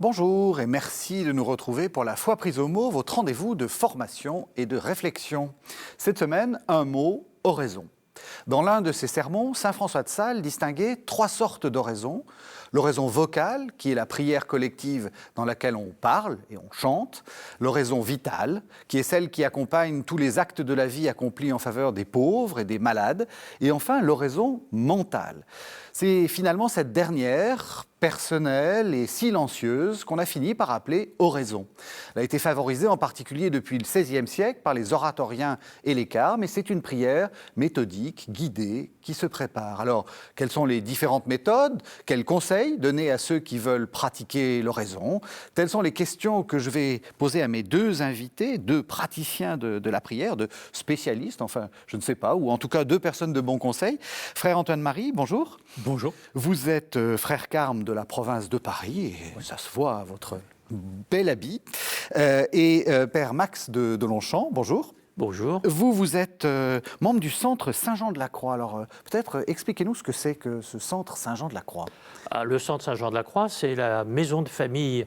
Bonjour et merci de nous retrouver pour la Foi prise au mot, votre rendez-vous de formation et de réflexion. Cette semaine, un mot, oraison. Dans l'un de ses sermons, saint François de Sales distinguait 3 sortes d'oraison. L'oraison vocale, qui est la prière collective dans laquelle on parle et on chante. L'oraison vitale, qui est celle qui accompagne tous les actes de la vie accomplis en faveur des pauvres et des malades. Et enfin, l'oraison mentale. C'est finalement cette dernière, personnelle et silencieuse, qu'on a fini par appeler oraison. Elle a été favorisée en particulier depuis le XVIe siècle par les oratoriens et les carmes, et c'est une prière méthodique, guidée, qui se prépare. Alors, quelles sont les différentes méthodes? Quels conseils donner à ceux qui veulent pratiquer l'oraison? Telles sont les questions que je vais poser à mes 2 invités, 2 praticiens de la prière, 2 spécialistes, enfin, je ne sais pas, ou en tout cas 2 personnes de bon conseil. Frère Antoine-Marie, bonjour. Bonjour. Vous êtes frère carme de la province de Paris, et ça se voit à votre bel habit. Et père Max de Longchamp, bonjour. Bonjour. Vous êtes membre du centre Saint-Jean-de-la-Croix. Alors peut-être expliquez-nous ce que c'est que ce centre Saint-Jean-de-la-Croix. Le centre Saint-Jean-de-la-Croix, c'est la maison de famille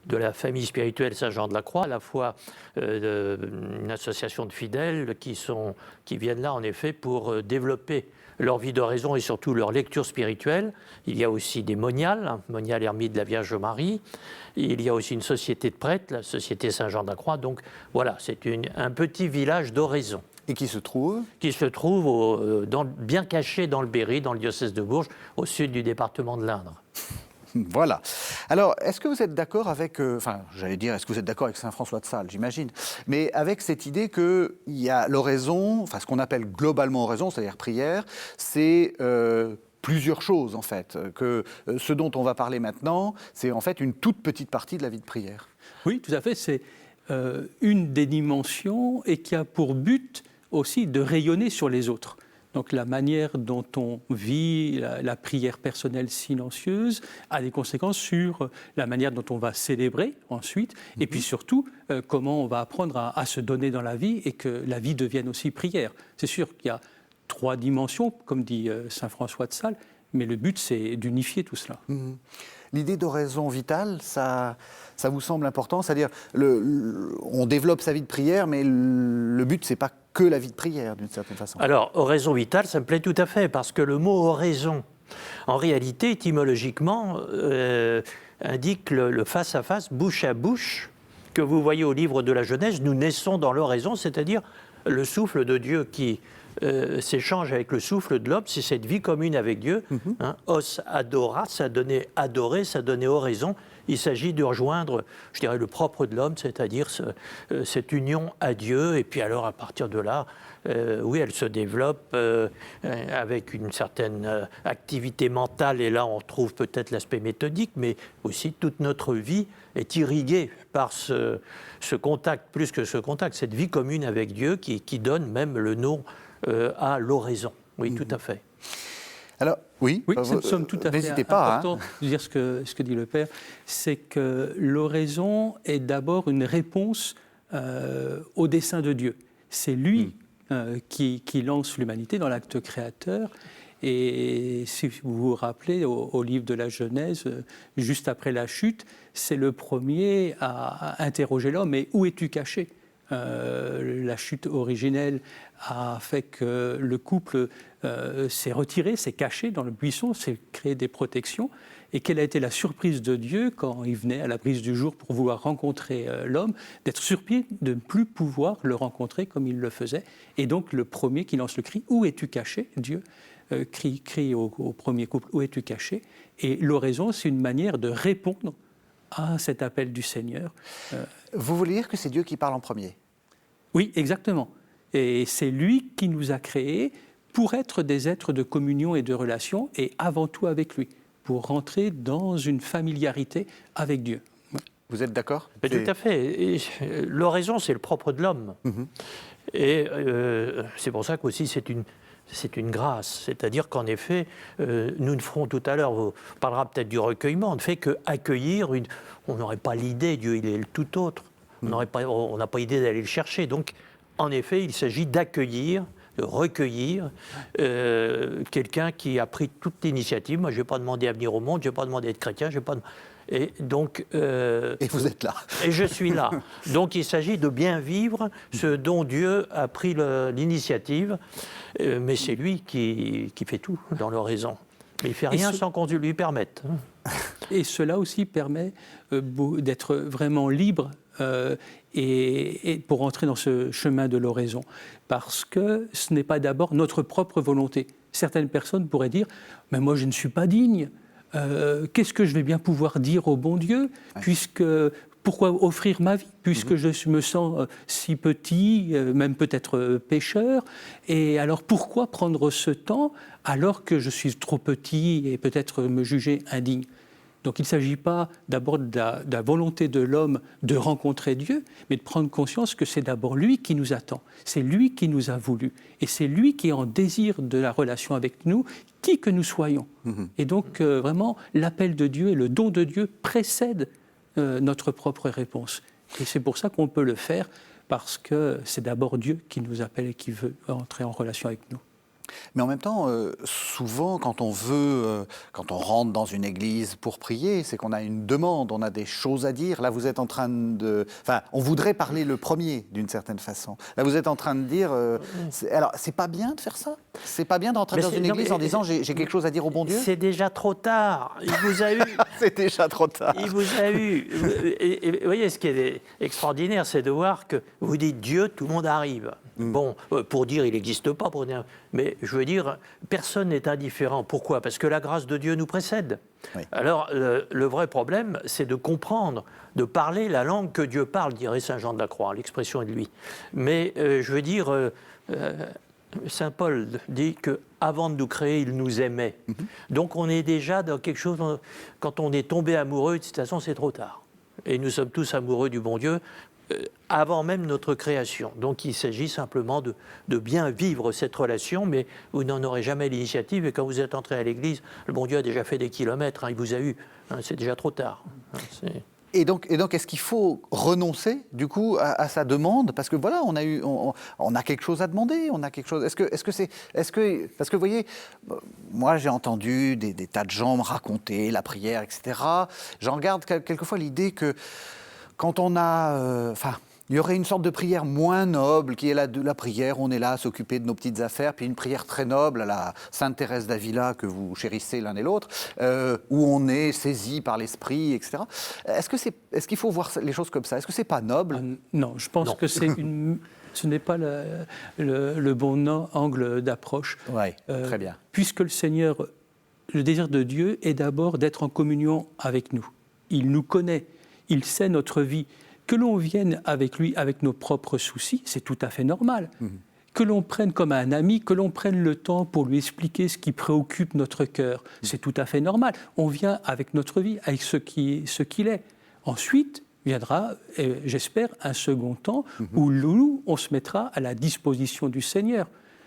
de la famille spirituelle Saint-Jean-de-la-Croix, à la fois une association de fidèles qui viennent là en effet pour développer leur vie d'oraison et surtout leur lecture spirituelle. Il y a aussi des moniales, moniales ermites de la Vierge Marie. Il y a aussi une société de prêtres, la société Saint-Jean-de-la-Croix. Donc voilà, c'est un petit village d'oraison. Et qui se trouve? Qui se trouve bien caché dans le Berry, dans le diocèse de Bourges, au sud du département de l'Indre. Voilà. Alors, est-ce que vous êtes d'accord avec, est-ce que vous êtes d'accord avec saint François de Sales, j'imagine, mais avec cette idée qu'il y a l'oraison, enfin ce qu'on appelle globalement oraison, c'est-à-dire prière, c'est plusieurs choses en fait, que ce dont on va parler maintenant, c'est en fait une toute petite partie de la vie de prière. Oui, tout à fait, c'est une des dimensions et qui a pour but aussi de rayonner sur les autres. Donc la manière dont on vit la prière personnelle silencieuse a des conséquences sur la manière dont on va célébrer ensuite, et puis surtout comment on va apprendre à se donner dans la vie et que la vie devienne aussi prière. C'est sûr qu'il y a 3 dimensions, comme dit saint François de Sales, mais le but c'est d'unifier tout cela. L'idée d'oraison vitale, ça vous semble important? C'est-à-dire, on développe sa vie de prière, mais le but, c'est pas que la vie de prière, d'une certaine façon. Alors, oraison vitale, ça me plaît tout à fait, parce que le mot oraison, en réalité, étymologiquement, indique le face-à-face, bouche à bouche, que vous voyez au livre de la Genèse. Nous naissons dans l'oraison, c'est-à-dire le souffle de Dieu qui s'échange avec le souffle de l'homme, c'est cette vie commune avec Dieu. Os adora, ça donnait adorer, ça donnait oraison. Il s'agit de rejoindre, je dirais, le propre de l'homme, c'est-à-dire cette union à Dieu. Et puis alors, à partir de là, oui, elle se développe avec une certaine activité mentale. Et là, on retrouve peut-être l'aspect méthodique, mais aussi toute notre vie est irriguée par ce contact, plus que ce contact, cette vie commune avec Dieu qui donne même le nom à l'oraison. Oui, tout à fait. Alors, oui, ça me semble tout à fait important de dire ce que dit le Père, c'est que l'oraison est d'abord une réponse au dessein de Dieu. C'est lui qui lance l'humanité dans l'acte créateur. Et si vous vous rappelez, au livre de la Genèse, juste après la chute, c'est le premier à interroger l'homme. Mais où es-tu caché ? La chute originelle a fait que le couple s'est retiré, s'est caché dans le buisson, s'est créé des protections. Et quelle a été la surprise de Dieu quand il venait à la brise du jour pour vouloir rencontrer l'homme, d'être surpris de ne plus pouvoir le rencontrer comme il le faisait. Et donc le premier qui lance le cri, où es-tu caché, Dieu crie au premier couple, où es-tu caché? Et l'oraison, c'est une manière de répondre à cet appel du Seigneur. Vous voulez dire que c'est Dieu qui parle en premier? Oui, exactement. Et c'est lui qui nous a créés pour être des êtres de communion et de relation, et avant tout avec lui, pour rentrer dans une familiarité avec Dieu. Vous êtes d'accord? Tout à fait. Et l'oraison, c'est le propre de l'homme. Et c'est pour ça qu'aussi c'est une c'est une grâce. C'est-à-dire qu'en effet, nous ne ferons tout à l'heure, on parlera peut-être du recueillement, on ne fait qu'accueillir on n'aurait pas l'idée, Dieu il est le tout autre. On n'a pas idée d'aller le chercher. Donc, en effet, il s'agit d'accueillir, de recueillir quelqu'un qui a pris toute l'initiative. Moi, je ne vais pas demander à venir au monde, je ne vais pas demander d'être chrétien, je vais pas... Et donc... et vous êtes là. Et je suis là. Donc, il s'agit de bien vivre ce dont Dieu a pris l'initiative. Mais c'est lui qui fait tout dans l'oraison. Mais il ne fait rien sans qu'on lui permette. Et cela aussi permet d'être vraiment libre et pour entrer dans ce chemin de l'oraison. Parce que ce n'est pas d'abord notre propre volonté. Certaines personnes pourraient dire « mais moi je ne suis pas digne, qu'est-ce que je vais bien pouvoir dire au bon Dieu, puisque... Pourquoi offrir ma vie, puisque je me sens si petit, même peut-être pécheur, et alors pourquoi prendre ce temps alors que je suis trop petit et peut-être me juger indigne ? Donc il ne s'agit pas d'abord de la volonté de l'homme de rencontrer Dieu, mais de prendre conscience que c'est d'abord lui qui nous attend, c'est lui qui nous a voulu, et c'est lui qui est en désir de la relation avec nous, qui que nous soyons. Et donc vraiment, l'appel de Dieu et le don de Dieu précèdent notre propre réponse. Et c'est pour ça qu'on peut le faire, parce que c'est d'abord Dieu qui nous appelle et qui veut entrer en relation avec nous. Mais en même temps, souvent, quand on rentre dans une église pour prier, c'est qu'on a une demande, on a des choses à dire. Là, vous êtes en train de... Enfin, on voudrait parler le premier, d'une certaine façon. Là, vous êtes en train de dire... Alors, c'est pas bien de faire ça ? C'est pas bien d'entrer dans une église en disant « j'ai quelque chose à dire au bon Dieu » ? C'est déjà trop tard. Il vous a eu. C'est déjà trop tard. Il vous a eu. Et vous voyez, ce qui est extraordinaire, c'est de voir que vous dites Dieu, tout le monde arrive. Bon, pour dire il n'existe pas, mais je veux dire, personne n'est indifférent. Pourquoi ? Parce que la grâce de Dieu nous précède. Oui. Alors, le vrai problème, c'est de comprendre, de parler la langue que Dieu parle, dirait saint Jean de la Croix, l'expression est de lui. Mais je veux dire, saint Paul dit qu'avant de nous créer, il nous aimait. Donc on est déjà dans quelque chose, quand on est tombé amoureux, de toute façon, c'est trop tard. Et nous sommes tous amoureux du bon Dieu, avant même notre création. Donc il s'agit simplement de bien vivre cette relation, mais vous n'en aurez jamais l'initiative. Et quand vous êtes entré à l'église, le bon Dieu a déjà fait des kilomètres, il vous a eu. C'est déjà trop tard. Et donc, est-ce qu'il faut renoncer, du coup, à sa demande ? Parce que voilà, on a quelque chose à demander, on a quelque chose... Parce que, vous voyez, moi, j'ai entendu des tas de gens me raconter la prière, etc. J'en garde quelquefois l'idée que quand on a... il y aurait une sorte de prière moins noble, qui est la prière, on est là à s'occuper de nos petites affaires, puis une prière très noble à la Sainte Thérèse d'Avila, que vous chérissez l'un et l'autre, où on est saisi par l'esprit, etc. Est-ce qu'il faut voir les choses comme ça ? Est-ce que c'est pas noble ? Non, je pense que ce n'est pas le bon angle d'approche. Oui, très bien. Puisque le Seigneur, le désir de Dieu est d'abord d'être en communion avec nous. Il nous connaît, il sait notre vie. Que l'on vienne avec lui, avec nos propres soucis, c'est tout à fait normal. Que l'on prenne comme un ami, que l'on prenne le temps pour lui expliquer ce qui préoccupe notre cœur, c'est tout à fait normal. On vient avec notre vie, avec ce qu'il est. Ensuite viendra, j'espère, un second temps où nous, on se mettra à la disposition du Seigneur.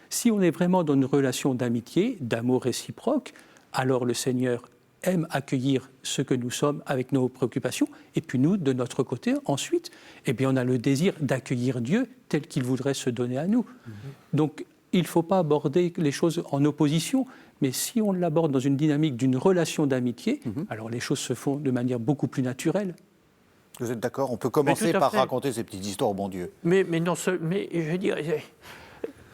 Si on est vraiment dans une relation d'amitié, d'amour réciproque, alors le Seigneur aime accueillir ce que nous sommes avec nos préoccupations, et puis nous, de notre côté, ensuite, on a le désir d'accueillir Dieu tel qu'il voudrait se donner à nous. Donc, il ne faut pas aborder les choses en opposition, mais si on l'aborde dans une dynamique d'une relation d'amitié, alors les choses se font de manière beaucoup plus naturelle. Vous êtes d'accord ? On peut commencer par raconter ces petites histoires au bon Dieu. Mais je veux dire,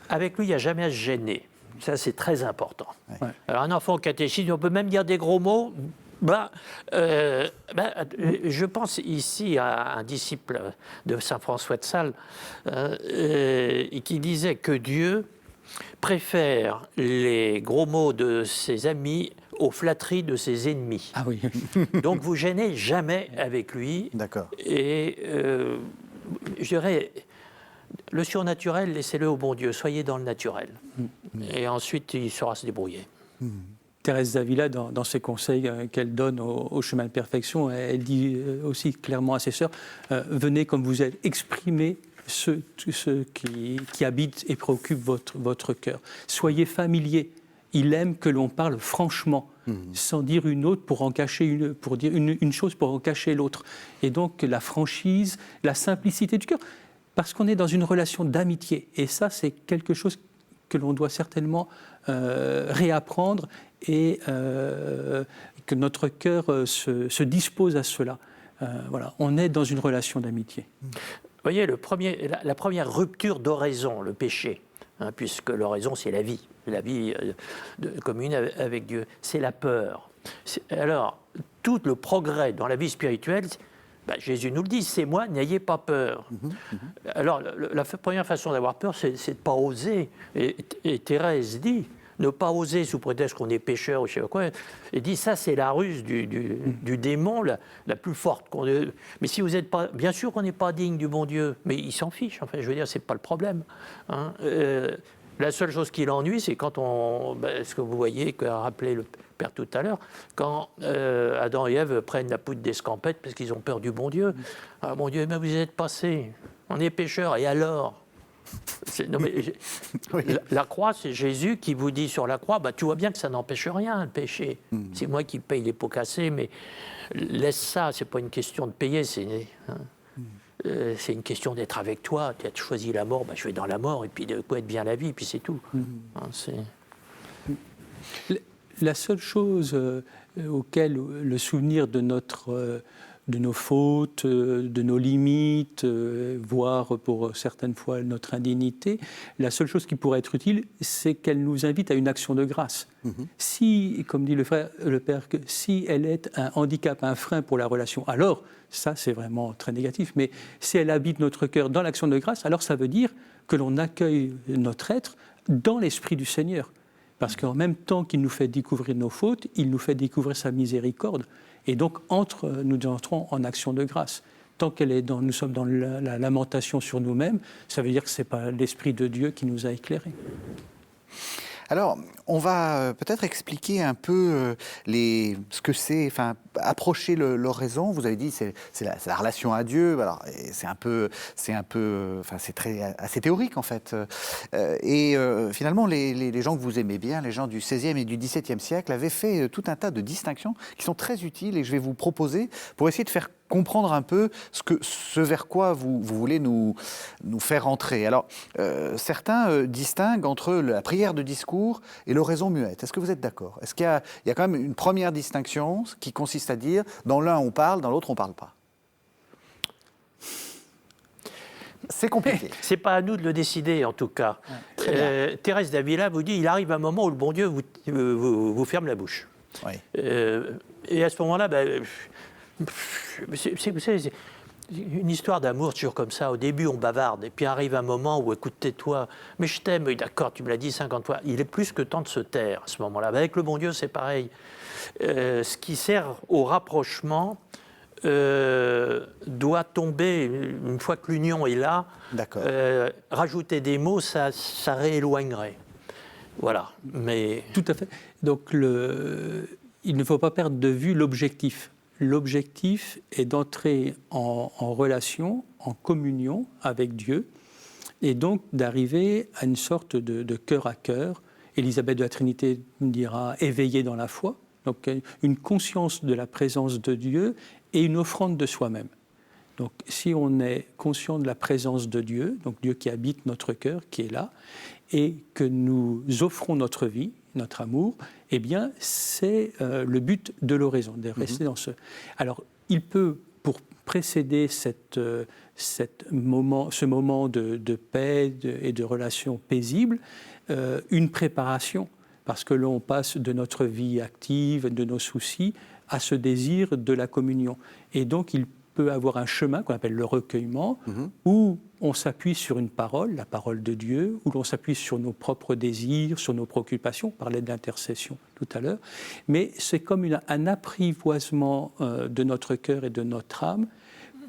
avec lui, il n'y a jamais à se gêner. Ça, c'est très important. Ouais. Alors, un enfant au catéchisme, on peut même dire des gros mots. Je pense ici à un disciple de saint François de Sales qui disait que Dieu préfère les gros mots de ses amis aux flatteries de ses ennemis. Ah oui. Donc, vous gênez jamais avec lui. D'accord. Et je dirais... Le surnaturel, laissez-le au bon Dieu, soyez dans le naturel. Et ensuite, il saura se débrouiller. Thérèse d'Avila, dans ses conseils qu'elle donne au chemin de perfection, elle dit aussi clairement à ses sœurs, venez comme vous êtes, exprimez ceux qui habitent et préoccupent votre cœur. Soyez familiers. Il aime que l'on parle franchement, sans dire une autre pour en cacher pour dire une chose pour en cacher l'autre. Et donc la franchise, la simplicité du cœur, parce qu'on est dans une relation d'amitié. Et ça, c'est quelque chose que l'on doit certainement réapprendre et que notre cœur se dispose à cela. Voilà, on est dans une relation d'amitié. Vous voyez, la première rupture d'oraison, le péché, puisque l'oraison, c'est la vie commune avec Dieu, c'est la peur. Alors, tout le progrès dans la vie spirituelle, Jésus nous le dit, c'est moi, n'ayez pas peur. Alors, la première façon d'avoir peur, c'est de ne pas oser. Et Thérèse dit, ne pas oser sous prétexte qu'on est pécheur ou je sais pas quoi. Et dit, ça, c'est la ruse du démon la plus forte. Mais si vous n'êtes pas... Bien sûr qu'on n'est pas digne du bon Dieu, mais il s'en fiche. Enfin, je veux dire, ce n'est pas le problème. La seule chose qui l'ennuie, c'est quand ce que vous voyez, qu'a rappelé le Père tout à l'heure, quand Adam et Ève prennent la poudre d'escampette parce qu'ils ont peur du bon Dieu. Ah, mon Dieu, mais vous êtes passés. On est pécheurs, et alors ? Oui. La croix, c'est Jésus qui vous dit sur la croix, tu vois bien que ça n'empêche rien, le péché. C'est moi qui paye les pots cassés, mais laisse ça, c'est pas une question de payer, c'est une question d'être avec toi. Tu as choisi la mort, je vais dans la mort, et puis de quoi être bien la vie, puis c'est tout. La seule chose auquel le souvenir de nos fautes, de nos limites, voire pour certaines fois notre indignité, la seule chose qui pourrait être utile, c'est qu'elle nous invite à une action de grâce. Si, comme dit le Père, si elle est un handicap, un frein pour la relation, alors ça c'est vraiment très négatif, mais si elle habite notre cœur dans l'action de grâce, alors ça veut dire que l'on accueille notre être dans l'esprit du Seigneur. Parce qu'en même temps qu'il nous fait découvrir nos fautes, il nous fait découvrir sa miséricorde. Et donc, nous entrons en action de grâce. Tant que nous sommes dans la lamentation sur nous-mêmes, ça veut dire que ce n'est pas l'Esprit de Dieu qui nous a éclairés. Alors, on va peut-être expliquer un peu ce que c'est, approcher l'oraison. Vous avez dit c'est la relation à Dieu. Alors, c'est assez théorique en fait. Finalement, les gens que vous aimez bien, les gens du XVIe et du XVIIe siècle, avaient fait tout un tas de distinctions qui sont très utiles et que je vais vous proposer pour essayer de faire comprendre un peu ce vers quoi vous voulez nous faire entrer. Alors, certains distinguent entre la prière de discours et l'oraison muette. Est-ce que vous êtes d'accord ? Est-ce qu'il y a quand même une première distinction qui consiste à dire, dans l'un on parle, dans l'autre on ne parle pas ? C'est compliqué. C'est pas à nous de le décider, en tout cas. Thérèse d'Avila vous dit, il arrive un moment où le bon Dieu vous ferme la bouche. Oui. Et à ce moment-là, vous savez, c'est une histoire d'amour toujours comme ça. Au début, on bavarde, et puis arrive un moment où, écoute, tais-toi, mais je t'aime, oui, d'accord, tu me l'as dit 50 fois. Il est plus que temps de se taire à ce moment-là. Avec le bon Dieu, c'est pareil. Ce qui sert au rapprochement doit tomber, une fois que l'union est là, rajouter des mots, ça rééloignerait. Voilà. Mais... Tout à fait. Donc, il ne faut pas perdre de vue l'objectif. L'objectif est d'entrer en relation, en communion avec Dieu, et donc d'arriver à une sorte de cœur à cœur. Élisabeth de la Trinité dira « éveillé dans la foi », donc une conscience de la présence de Dieu et une offrande de soi-même. Donc si on est conscient de la présence de Dieu, donc Dieu qui habite notre cœur, qui est là, et que nous offrons notre vie, notre amour, eh bien, c'est le but de l'oraison, de rester dans ce... Alors, il peut, pour précéder ce moment de paix et de relation paisible, une préparation, parce que l'on passe de notre vie active, de nos soucis, à ce désir de la communion. Et donc, il peut avoir un chemin qu'on appelle le recueillement, où on s'appuie sur une parole, la parole de Dieu, où l'on s'appuie sur nos propres désirs, sur nos préoccupations, on parlait d'intercession tout à l'heure, mais c'est comme un apprivoisement de notre cœur et de notre âme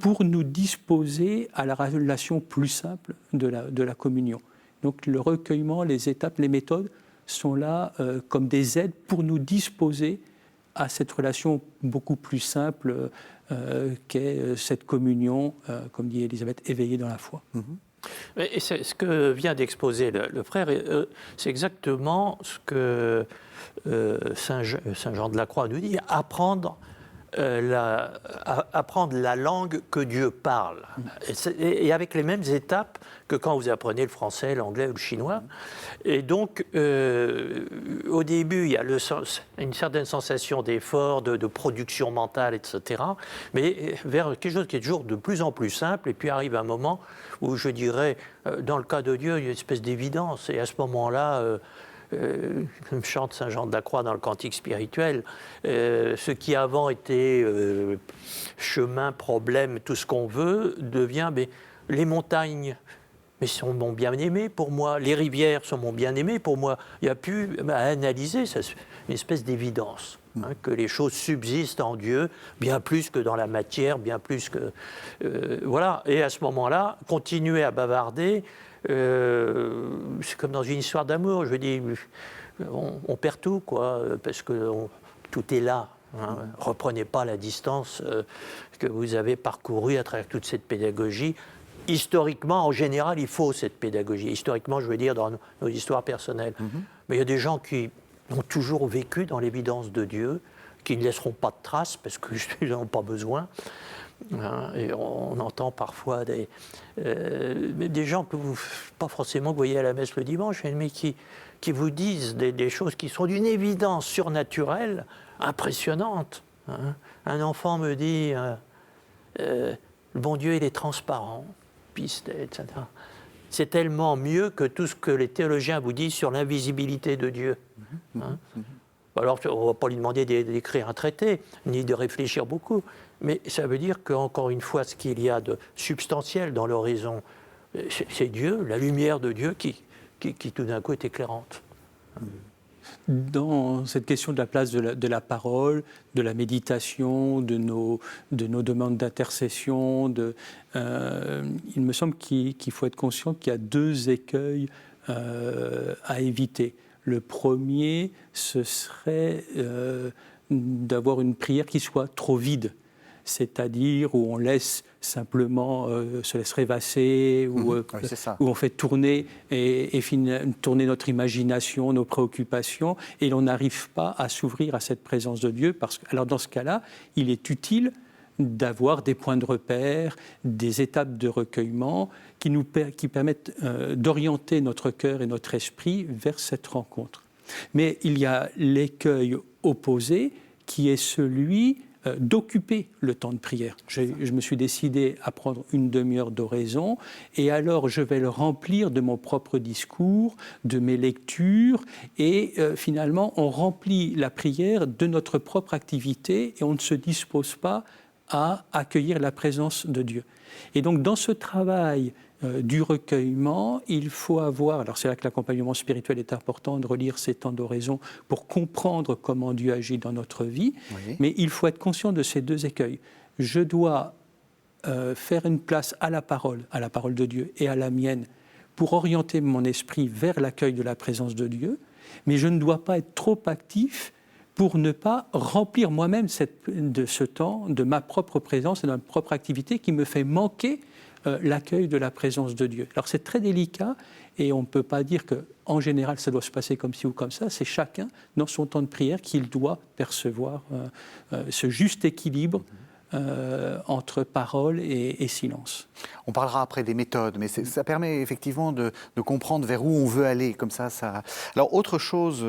pour nous disposer à la relation plus simple de la communion. Donc le recueillement, les étapes, les méthodes sont là comme des aides pour nous disposer à cette relation beaucoup plus simple qu'est cette communion, comme dit Élisabeth, éveillée dans la foi. Et ce que vient d'exposer le frère, c'est exactement ce que Saint Jean de la Croix nous dit, apprendre la langue que Dieu parle. Et avec les mêmes étapes que quand vous apprenez le français, l'anglais ou le chinois. Et donc, au début, il y a une certaine sensation d'effort, de production mentale, etc. Mais vers quelque chose qui est toujours de plus en plus simple. Et puis arrive un moment où, je dirais, dans le cas de Dieu, il y a une espèce d'évidence. Et à ce moment-là, comme chante Saint Jean de la Croix dans le Cantique spirituel, ce qui avant était chemin, problème, tout ce qu'on veut, devient les montagnes. Mais sont mon bien-aimé pour moi, les rivières sont mon bien-aimé pour moi. Il n'y a plus à analyser, c'est une espèce d'évidence, que les choses subsistent en Dieu, bien plus que dans la matière, bien plus que... voilà, et à ce moment-là, continuer à bavarder, c'est comme dans une histoire d'amour, je dis, on perd tout, quoi, parce que tout est là. Reprenez pas la distance que vous avez parcourue à travers toute cette pédagogie. Historiquement, en général, il faut cette pédagogie. Historiquement, je veux dire, dans nos histoires personnelles. Mais il y a des gens qui ont toujours vécu dans l'évidence de Dieu, qui ne laisseront pas de traces parce qu'ils n'en ont pas besoin. Et on entend parfois des gens que vous, pas forcément que vous voyez à la messe le dimanche, mais qui vous disent des choses qui sont d'une évidence surnaturelle, impressionnante. Un enfant me dit, le bon Dieu, il est transparent, etc. C'est tellement mieux que tout ce que les théologiens vous disent sur l'invisibilité de Dieu. Alors, on ne va pas lui demander d'écrire un traité, ni de réfléchir beaucoup, mais ça veut dire qu'encore une fois, ce qu'il y a de substantiel dans l'horizon, c'est Dieu, la lumière de Dieu qui tout d'un coup est éclairante. Dans cette question de la place de la parole, de la méditation, de nos demandes d'intercession, il me semble qu'il faut être conscient qu'il y a 2 écueils à éviter. Le premier, ce serait d'avoir une prière qui soit trop vide, c'est-à-dire où on laisse simplement se laisse rêvasser, où on fait tourner tourner notre imagination, nos préoccupations, et on n'arrive pas à s'ouvrir à cette présence de Dieu. Alors dans ce cas-là, il est utile d'avoir des points de repère, des étapes de recueillement qui permettent d'orienter notre cœur et notre esprit vers cette rencontre. Mais il y a l'écueil opposé qui est celui d'occuper le temps de prière. Je me suis décidé à prendre une demi-heure d'oraison et alors je vais le remplir de mon propre discours, de mes lectures et finalement on remplit la prière de notre propre activité et on ne se dispose pas à accueillir la présence de Dieu. Et donc dans ce travail du recueillement, il faut avoir, alors c'est là que l'accompagnement spirituel est important, de relire ces temps d'oraison pour comprendre comment Dieu agit dans notre vie, mais il faut être conscient de ces 2 écueils. Je dois faire une place à la parole de Dieu et à la mienne, pour orienter mon esprit vers l'accueil de la présence de Dieu, mais je ne dois pas être trop actif pour ne pas remplir moi-même de ce temps, de ma propre présence et de ma propre activité qui me fait manquer l'accueil de la présence de Dieu. Alors c'est très délicat et on ne peut pas dire qu'en général ça doit se passer comme ci ou comme ça, c'est chacun dans son temps de prière qu'il doit percevoir ce juste équilibre entre parole et silence. On parlera après des méthodes, mais ça permet effectivement de comprendre vers où on veut aller. Comme ça. Alors, autre chose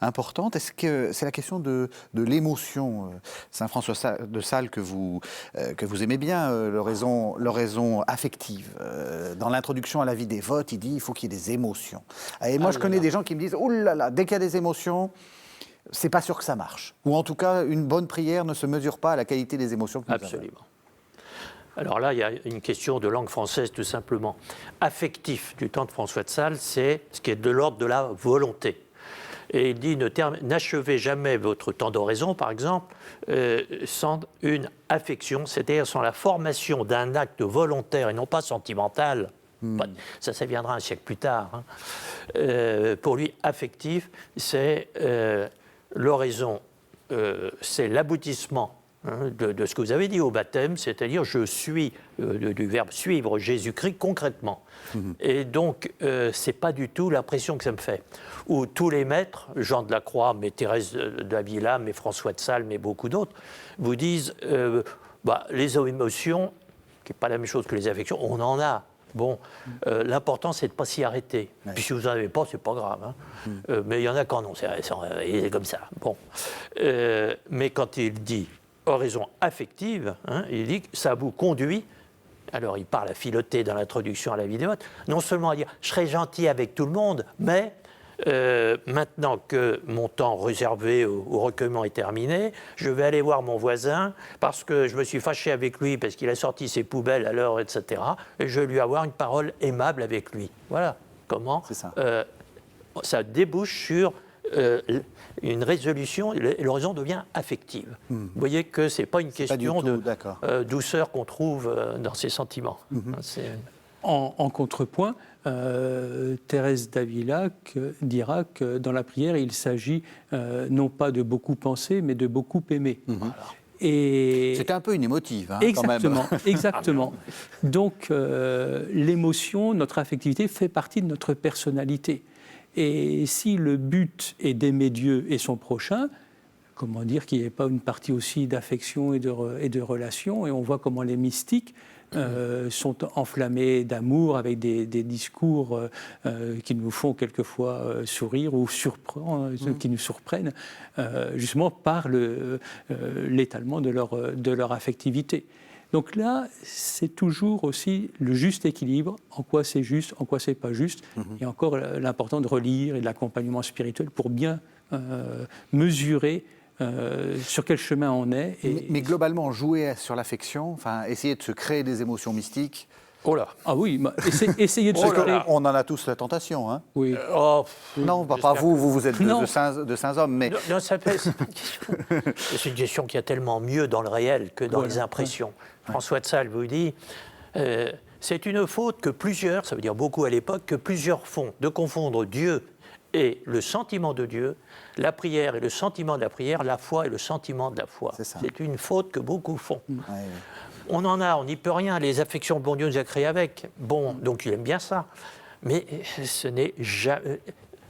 importante, est-ce que c'est la question de l'émotion. Saint François de Sales, que vous aimez bien, l'oraison affective. Dans l'introduction à la vie dévote, il dit il faut qu'il y ait des émotions. Et moi, je connais des gens qui me disent oh là là, dès qu'il y a des émotions, c'est pas sûr que ça marche. Ou en tout cas, une bonne prière ne se mesure pas à la qualité des émotions que nous avons. Absolument. Alors là, il y a une question de langue française, tout simplement. Affectif du temps de François de Sales, c'est ce qui est de l'ordre de la volonté. Et il dit n'achevez jamais votre temps d'oraison, par exemple, sans une affection, c'est-à-dire sans la formation d'un acte volontaire et non pas sentimental. Ça viendra un siècle plus tard. Pour lui, affectif, c'est l'oraison, c'est l'aboutissement de ce que vous avez dit au baptême, c'est-à-dire je suis, du verbe suivre Jésus-Christ concrètement. Et donc, c'est pas du tout l'impression que ça me fait. Où tous les maîtres, Jean de la Croix, mais Thérèse d'Avila, mais François de Sales, mais beaucoup d'autres, vous disent les émotions, qui n'est pas la même chose que les affections, on en a. Bon, l'important, c'est de ne pas s'y arrêter. Ouais. Puis si vous n'en avez pas, c'est pas grave. Hein. Mais il y en a quand non, c'est comme ça. Bon. Mais quand il dit oraison affective, il dit que ça vous conduit. Alors, il parle à filoter dans l'introduction à la vidéo, non seulement à dire « je serai gentil avec tout le monde », mais maintenant que mon temps réservé au recueillement est terminé, je vais aller voir mon voisin parce que je me suis fâché avec lui parce qu'il a sorti ses poubelles à l'heure, etc. Et je vais lui avoir une parole aimable avec lui. Voilà comment ça débouche sur une résolution, et l'horizon devient affective. Vous voyez que ce n'est pas une question de douceur qu'on trouve dans ses sentiments. En contrepoint, Thérèse d'Avila dira que dans la prière, il s'agit non pas de beaucoup penser, mais de beaucoup aimer. Voilà. C'était un peu une émotive, exactement, quand même. Exactement. Donc, l'émotion, notre affectivité, fait partie de notre personnalité. Et si le but est d'aimer Dieu et son prochain, comment dire qu'il n'y ait pas une partie aussi d'affection et de relation, et on voit comment les mystiques sont enflammés d'amour avec des discours qui nous font quelquefois sourire ou qui nous surprennent, justement par l'étalement de leur affectivité. Donc là, c'est toujours aussi le juste équilibre, en quoi c'est juste, en quoi c'est pas juste, et encore l'important de relire et de l'accompagnement spirituel pour bien mesurer sur quel chemin on est. Mais globalement, jouer sur l'affection, essayer de se créer des émotions mystiques. Oh là. Ah oui, essayer de se créer. On en a tous la tentation, hein. Oui. Non, pas vous. Vous êtes de saints hommes, mais non, c'est pas une question. C'est une question qui a tellement mieux dans le réel que dans les impressions. François de Sales vous dit. C'est une faute que plusieurs, ça veut dire beaucoup à l'époque, que plusieurs font, de confondre Dieu et le sentiment de Dieu, la prière et le sentiment de la prière, la foi et le sentiment de la foi. C'est une faute que beaucoup font. On n'y peut rien, les affections, bon Dieu nous a créés avec. Bon, donc il aime bien ça. Mais ce n'est jamais...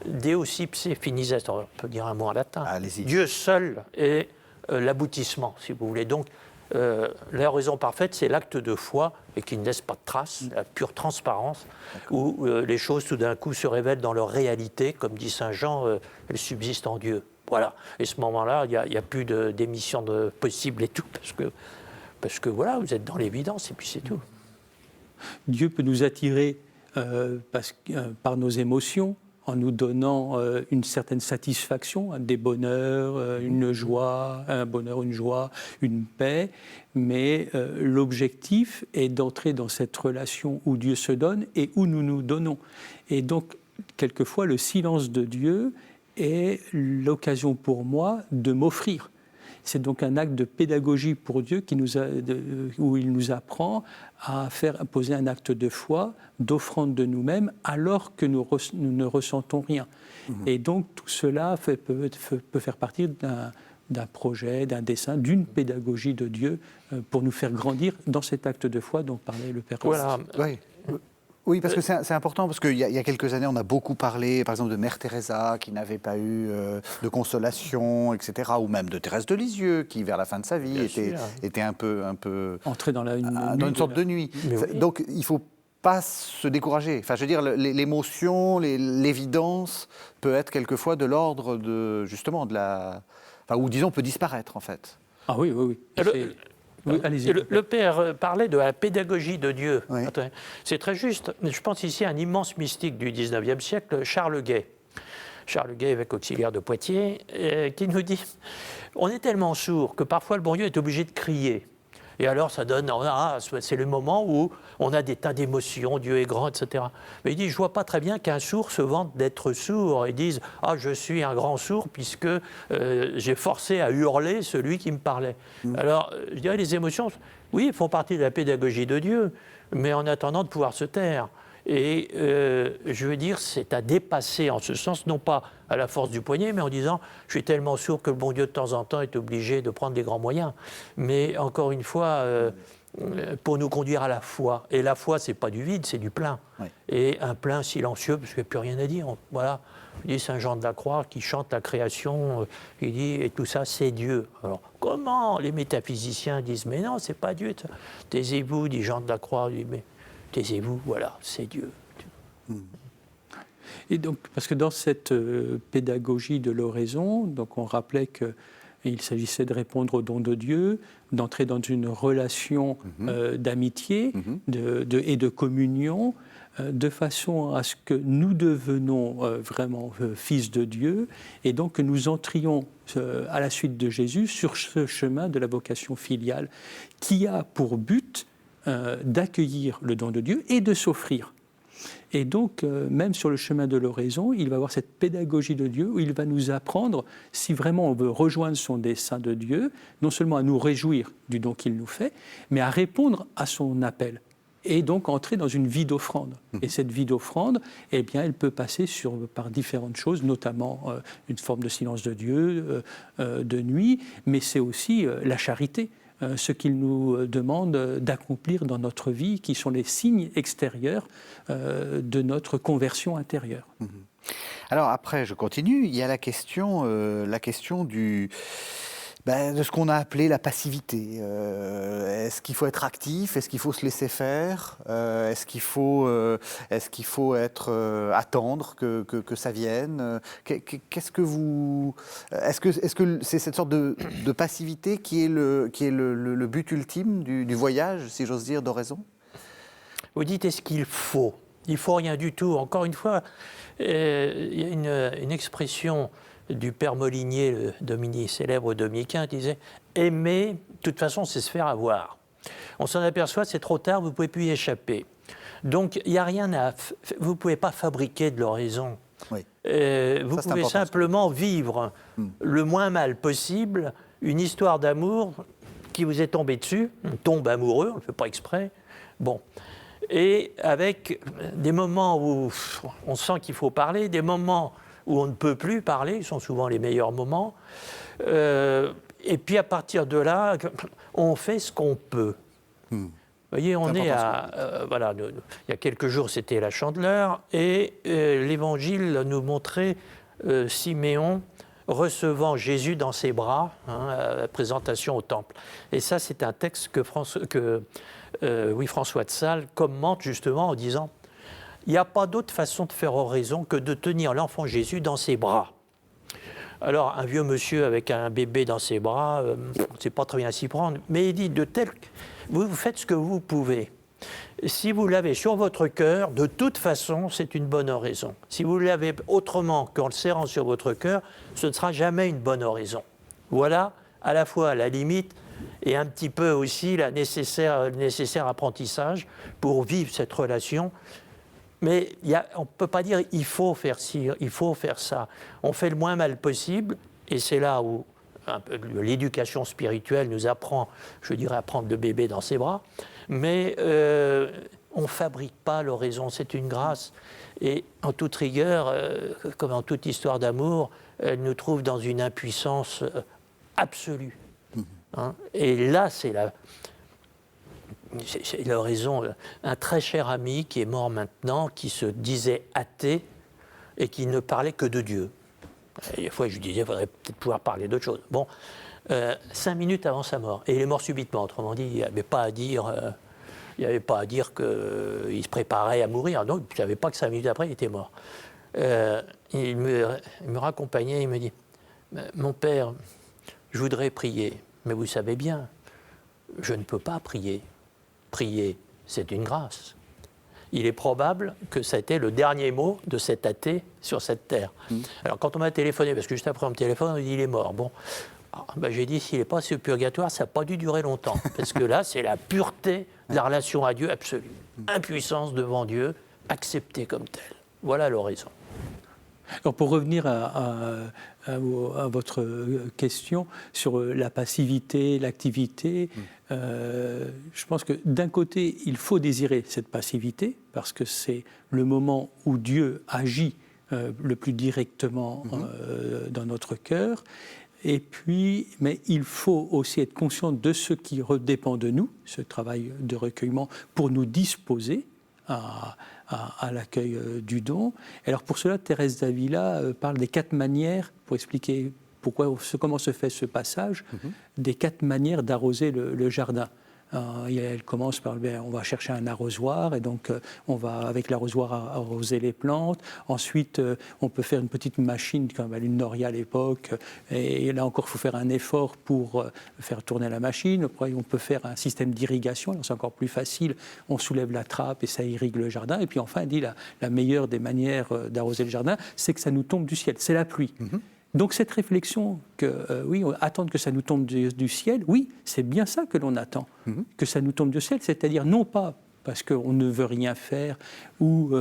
Deus ipse finis est, on peut dire un mot en latin. Allez-y. Dieu seul est l'aboutissement, si vous voulez. Donc, la raison parfaite, c'est l'acte de foi et qui ne laisse pas de traces, la pure transparence, où les choses tout d'un coup se révèlent dans leur réalité, comme dit saint Jean, elles subsistent en Dieu. Voilà. Et à ce moment-là, il n'y a plus d'émission possible et tout, parce que voilà, vous êtes dans l'évidence et puis c'est tout. Dieu peut nous attirer par nos émotions, en nous donnant une certaine satisfaction, des bonheurs, une joie, un bonheur, une joie, une paix. Mais l'objectif est d'entrer dans cette relation où Dieu se donne et où nous nous donnons. Et donc, quelquefois, le silence de Dieu est l'occasion pour moi de m'offrir. C'est donc un acte de pédagogie pour Dieu où il nous apprend à poser un acte de foi, d'offrande de nous-mêmes, alors que nous ne ressentons rien. Et donc tout cela peut faire partie d'un projet, d'un dessein, d'une pédagogie de Dieu pour nous faire grandir dans cet acte de foi dont parlait le Père. Voilà. Oui, parce que c'est important, parce qu'il y a quelques années, on a beaucoup parlé, par exemple, de Mère Teresa, qui n'avait pas eu de consolation, etc., ou même de Thérèse de Lisieux, qui, vers la fin de sa vie, était un peu entrée dans une sorte de nuit. Donc, il ne faut pas se décourager. Enfin, je veux dire, l'émotion, l'évidence peut être quelquefois de l'ordre de, justement, ou disons, peut disparaître, en fait. Ah oui. Oui, allez-y. Le Père parlait de la pédagogie de Dieu. Oui. C'est très juste. Je pense ici à un immense mystique du XIXe siècle, Charles Guay. Charles Guay, évêque auxiliaire de Poitiers, qui nous dit « On est tellement sourd que parfois le bon Dieu est obligé de crier. » Et alors, ça donne, c'est le moment où on a des tas d'émotions, Dieu est grand, etc. Mais il dit, je ne vois pas très bien qu'un sourd se vante d'être sourd et dise, je suis un grand sourd puisque j'ai forcé à hurler celui qui me parlait. Alors, je dirais, les émotions, oui, elles font partie de la pédagogie de Dieu, mais en attendant de pouvoir se taire. Et je veux dire, c'est à dépasser en ce sens, non pas à la force du poignet, mais en disant « je suis tellement sourd que le bon Dieu de temps en temps est obligé de prendre des grands moyens ». Mais encore une fois, pour nous conduire à la foi. Et la foi, c'est pas du vide, c'est du plein. Oui. Et un plein silencieux, parce qu'il n'y a plus rien à dire. Voilà. Il dit Saint Jean de la Croix qui chante la création, il dit et tout ça c'est Dieu. Alors comment les métaphysiciens disent mais non c'est pas Dieu. Taisez-vous, dit Jean de la Croix, dit mais taisez-vous, voilà c'est Dieu. Et donc parce que dans cette pédagogie de l'oraison, donc on rappelait que il s'agissait de répondre au don de Dieu, d'entrer dans une relation d'amitié et de communion, de façon à ce que nous devenons vraiment fils de Dieu, et donc que nous entrions à la suite de Jésus sur ce chemin de la vocation filiale, qui a pour but d'accueillir le don de Dieu et de s'offrir. Et donc, même sur le chemin de l'oraison, il va avoir cette pédagogie de Dieu où il va nous apprendre, si vraiment on veut rejoindre son dessein de Dieu, non seulement à nous réjouir du don qu'il nous fait, mais à répondre à son appel. Et donc entrer dans une vie d'offrande. Et cette vie d'offrande, eh bien, elle peut passer par différentes choses, notamment une forme de silence de Dieu, de nuit, mais c'est aussi la charité. Ce qu'il nous demande d'accomplir dans notre vie, qui sont les signes extérieurs de notre conversion intérieure. Alors après, je continue, il y a la question de ce qu'on a appelé la passivité. Est-ce qu'il faut être actif? Est-ce qu'il faut se laisser faire? Est-ce qu'il faut attendre que ça vienne? Qu'est-ce que vous... Est-ce que c'est cette sorte de passivité qui est le but ultime du voyage, si j'ose dire, d'oraison? Vous dites, est-ce qu'il faut? Il ne faut rien du tout. Encore une fois, il y a une expression du père Molinier, le célèbre dominicain, disait « Aimer, de toute façon, c'est se faire avoir. On s'en aperçoit, c'est trop tard, vous ne pouvez plus y échapper. Donc, il n'y a rien à... Vous ne pouvez pas fabriquer de l'oraison. Oui. Vous pouvez simplement vivre le moins mal possible une histoire d'amour qui vous est tombée dessus, on tombe amoureux, on ne le fait pas exprès. Bon. Et avec des moments où on sent qu'il faut parler, des moments où on ne peut plus parler, ils sont souvent les meilleurs moments. Et puis à partir de là, on fait ce qu'on peut. Vous voyez, on est à... voilà, il y a quelques jours, c'était la Chandeleur, et l'Évangile nous montrait Siméon recevant Jésus dans ses bras, à la présentation au temple. Et ça, c'est un texte que François de Sales commente justement en disant il n'y a pas d'autre façon de faire oraison que de tenir l'enfant Jésus dans ses bras. Alors, un vieux monsieur avec un bébé dans ses bras, c'est pas très bien à s'y prendre, mais il dit vous faites ce que vous pouvez. Si vous l'avez sur votre cœur, de toute façon, c'est une bonne oraison. Si vous l'avez autrement qu'en le serrant sur votre cœur, ce ne sera jamais une bonne oraison. Voilà, à la fois la limite et un petit peu aussi le nécessaire apprentissage pour vivre cette relation. Mais on ne peut pas dire il faut faire ci, il faut faire ça. On fait le moins mal possible, et c'est là où l'éducation spirituelle nous apprend, je dirais, à prendre le bébé dans ses bras. Mais on ne fabrique pas l'oraison, c'est une grâce. Et en toute rigueur, comme en toute histoire d'amour, elle nous trouve dans une impuissance absolue. Hein? Et là, c'est l'oraison. Un très cher ami qui est mort maintenant, qui se disait athée et qui ne parlait que de Dieu. Et des fois, je lui disais, il faudrait peut-être pouvoir parler d'autre chose. Bon, 5 minutes avant sa mort. Et il est mort subitement. Autrement dit, il n'y avait pas à dire, qu'il se préparait à mourir. Non, il ne savait pas que 5 minutes après, il était mort. Il me raccompagnait, il me dit, mon père, je voudrais prier, mais vous savez bien, je ne peux pas prier. Prier, c'est une grâce. Il est probable que ça a été le dernier mot de cet athée sur cette terre. Alors quand on m'a téléphoné, parce que juste après on me téléphone, on me dit il est mort. Bon, j'ai dit s'il est passé au purgatoire, ça n'a pas dû durer longtemps, parce que là c'est la pureté de la relation à Dieu absolue. Impuissance devant Dieu, acceptée comme telle. Voilà l'horizon. Alors pour revenir à à votre question sur la passivité, l'activité. Je pense que d'un côté, il faut désirer cette passivité parce que c'est le moment où Dieu agit le plus directement dans notre cœur. Et puis, mais il faut aussi être conscient de ce qui dépend de nous, ce travail de recueillement, pour nous disposer à l'accueil du don. Alors pour cela, Thérèse d'Avila parle des 4 manières, pour expliquer comment se fait ce passage, des 4 manières d'arroser le jardin. Elle commence par, on va chercher un arrosoir et donc on va avec l'arrosoir arroser les plantes. Ensuite, on peut faire une petite machine comme à l'Une-Noria à l'époque. Et là encore, il faut faire un effort pour faire tourner la machine. Après, on peut faire un système d'irrigation. C'est encore plus facile. On soulève la trappe et ça irrigue le jardin. Et puis enfin, elle dit la meilleure des manières d'arroser le jardin, c'est que ça nous tombe du ciel. C'est la pluie. Donc cette réflexion que, oui, attendre que ça nous tombe du ciel, oui, c'est bien ça que l'on attend, que ça nous tombe du ciel, c'est-à-dire non pas parce qu'on ne veut rien faire ou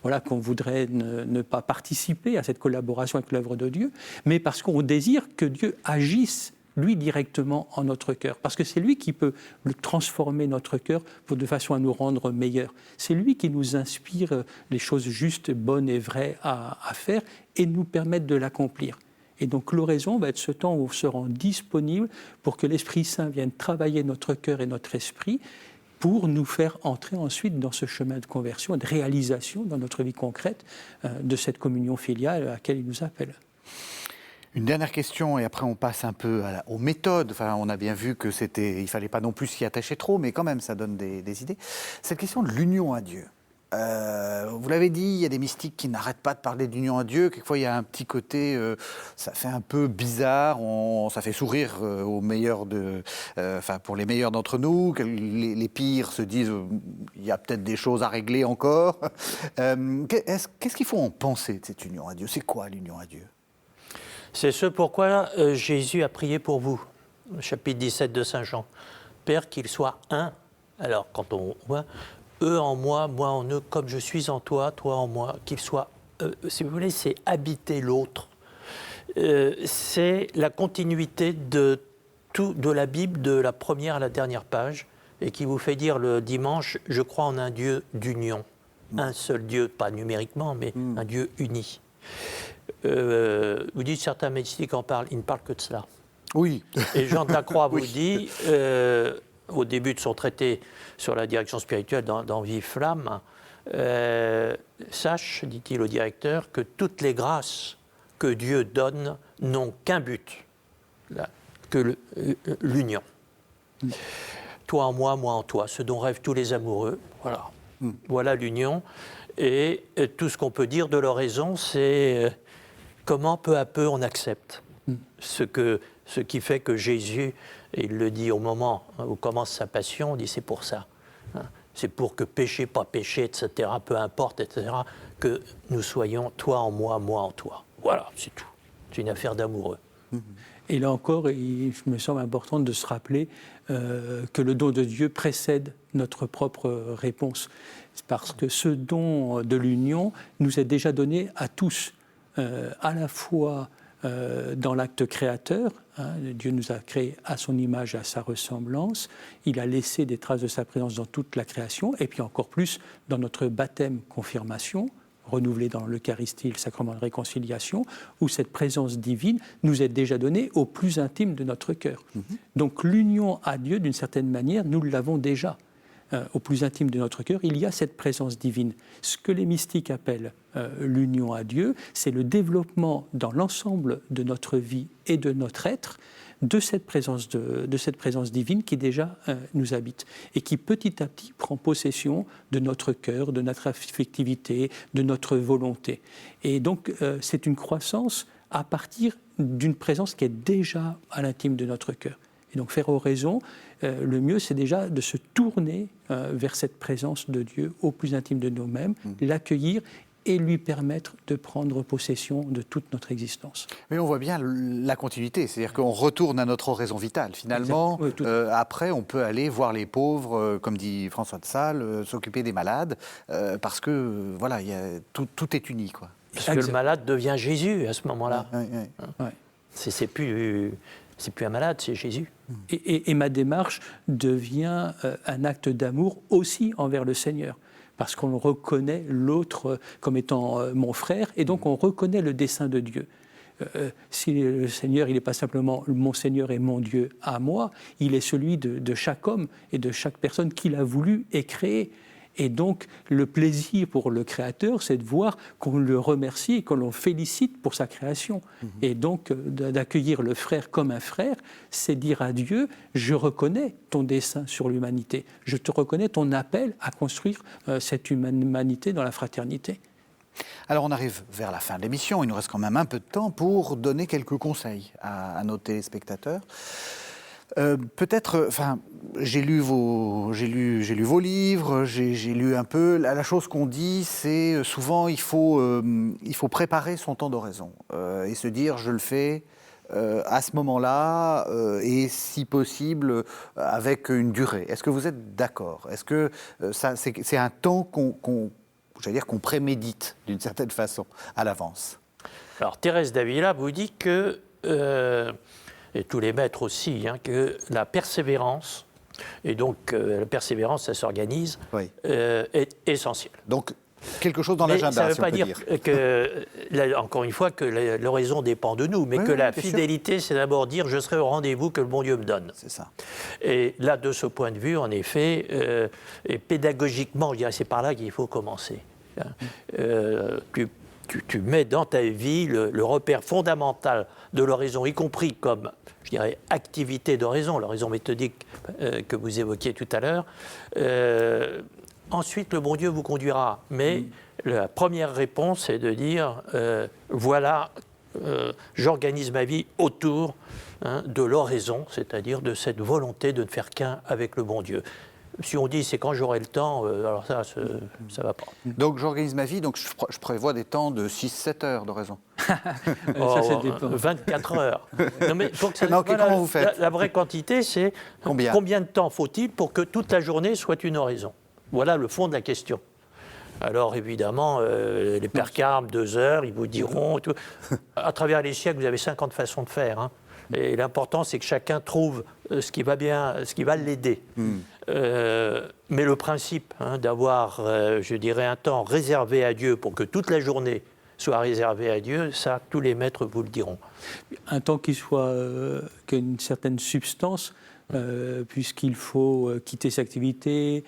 voilà, qu'on voudrait ne pas participer à cette collaboration avec l'œuvre de Dieu, mais parce qu'on désire que Dieu agisse lui directement en notre cœur, parce que c'est lui qui peut transformer notre cœur de façon à nous rendre meilleurs. C'est lui qui nous inspire les choses justes, bonnes et vraies à faire et nous permettre de l'accomplir. Et donc l'oraison va être ce temps où on se rend disponible pour que l'Esprit Saint vienne travailler notre cœur et notre esprit pour nous faire entrer ensuite dans ce chemin de conversion et de réalisation dans notre vie concrète de cette communion filiale à laquelle il nous appelle. Une dernière question, et après on passe un peu aux méthodes. Enfin, on a bien vu que il ne fallait pas non plus s'y attacher trop, mais quand même, ça donne des idées. Cette question de l'union à Dieu. Vous l'avez dit, il y a des mystiques qui n'arrêtent pas de parler d'union à Dieu. Quelquefois, il y a un petit côté, ça fait un peu bizarre, ça fait sourire aux meilleurs pour les meilleurs d'entre nous. Les pires se disent, il y a peut-être des choses à régler encore. Qu'est-ce qu'il faut en penser de cette union à Dieu? C'est quoi l'union à Dieu? C'est ce pourquoi Jésus a prié pour vous, chapitre 17 de Saint Jean. Père, qu'ils soient un. Alors, quand on voit eux en moi, moi en eux, comme je suis en toi, toi en moi, qu'ils soient, si vous voulez, c'est habiter l'autre. C'est la continuité de la Bible, de la première à la dernière page, et qui vous fait dire le dimanche, je crois en un Dieu d'union. Un seul Dieu, pas numériquement, mais un Dieu uni. Vous dites, certains mystiques en parlent, ils ne parlent que de cela. Oui. Et Jean de la Croix vous dit, au début de son traité sur la direction spirituelle dans Vive Flamme, sache, dit-il au directeur, que toutes les grâces que Dieu donne n'ont qu'un but, que l'union. Toi en moi, moi en toi, ce dont rêvent tous les amoureux, voilà. Voilà l'union. Et tout ce qu'on peut dire de l'oraison, c'est comment peu à peu on accepte ce qui fait que Jésus, et il le dit au moment où commence sa passion, on dit c'est pour ça. C'est pour que péché, pas péché, etc., peu importe, etc., que nous soyons toi en moi, moi en toi. Voilà, c'est tout. C'est une affaire d'amoureux. Et là encore, il me semble important de se rappeler que le don de Dieu précède notre propre réponse. Parce que ce don de l'union nous est déjà donné à tous, à la fois dans l'acte créateur. Dieu nous a créés à son image et à sa ressemblance. Il a laissé des traces de sa présence dans toute la création, et puis encore plus dans notre baptême confirmation, renouvelé dans l'Eucharistie, le sacrement de réconciliation, où cette présence divine nous est déjà donnée au plus intime de notre cœur. Donc l'union à Dieu, d'une certaine manière, nous l'avons déjà. Au plus intime de notre cœur, il y a cette présence divine. Ce que les mystiques appellent l'union à Dieu, c'est le développement dans l'ensemble de notre vie et de notre être de cette présence divine qui déjà nous habite et qui petit à petit prend possession de notre cœur, de notre affectivité, de notre volonté. Et donc c'est une croissance à partir d'une présence qui est déjà à l'intime de notre cœur. Et donc faire oraison, le mieux c'est déjà de se tourner vers cette présence de Dieu au plus intime de nous-mêmes, l'accueillir et lui permettre de prendre possession de toute notre existence. Mais on voit bien la continuité, c'est-à-dire qu'on retourne à notre oraison vitale. Finalement, oui, après, on peut aller voir les pauvres, comme dit François de Sales, s'occuper des malades, parce que voilà, tout est uni, quoi. Parce que le malade devient Jésus à ce moment-là. Ouais. C'est plus un malade, c'est Jésus. Et ma démarche devient un acte d'amour aussi envers le Seigneur, parce qu'on reconnaît l'autre comme étant mon frère, et donc on reconnaît le dessein de Dieu. Si le Seigneur, il n'est pas simplement mon Seigneur et mon Dieu à moi, il est celui de chaque homme et de chaque personne qu'il a voulu et créé. Et donc, le plaisir pour le Créateur, c'est de voir qu'on le remercie et qu'on le félicite pour sa création. Et donc, d'accueillir le frère comme un frère, c'est dire à Dieu, je reconnais ton dessein sur l'humanité, je te reconnais ton appel à construire cette humanité dans la fraternité. Alors on arrive vers la fin de l'émission, il nous reste quand même un peu de temps pour donner quelques conseils à nos téléspectateurs. Peut-être, enfin, j'ai lu vos livres, j'ai lu un peu. La chose qu'on dit, c'est souvent il faut préparer son temps d'oraison et se dire je le fais à ce moment-là et si possible avec une durée. Est-ce que vous êtes d'accord? Est-ce que c'est un temps qu'on prémédite d'une certaine façon à l'avance? Alors Thérèse d'Avila vous dit que et tous les maîtres aussi, que la persévérance, et donc la persévérance, ça s'organise, est essentielle. Donc, quelque chose dans l'agenda, ça ne veut pas dire que, là, encore une fois, que l'oraison dépend de nous, mais que la fidélité, c'est d'abord dire « je serai au rendez-vous que le bon Dieu me donne ». C'est ça. Et là, de ce point de vue, en effet, et pédagogiquement, je dirais, c'est par là qu'il faut commencer. Tu mets dans ta vie le repère fondamental de l'oraison, y compris comme, je dirais, activité d'oraison, l'oraison méthodique que vous évoquiez tout à l'heure. Ensuite, le bon Dieu vous conduira. Mais la première réponse est de dire, voilà, j'organise ma vie autour de l'oraison, c'est-à-dire de cette volonté de ne faire qu'un avec le bon Dieu. Si on dit c'est quand j'aurai le temps, alors ça ne va pas. Donc j'organise ma vie, donc je prévois des temps de 6-7 heures d'oraison. Ça dépend. 24 heures. Non, mais pour que ça, comment vous faites? La vraie quantité, c'est combien de temps faut-il pour que toute la journée soit une oraison? Voilà le fond de la question. Alors évidemment, les pères Carmes, 2 heures, ils vous diront... Tout. À travers les siècles, vous avez 50 façons de faire. Et l'important, c'est que chacun trouve ce qui va l'aider. Mais le principe d'avoir, je dirais, un temps réservé à Dieu pour que toute la journée soit réservée à Dieu, ça, tous les maîtres vous le diront. Un temps qui soit qu'une certaine substance, puisqu'il faut quitter ses activités,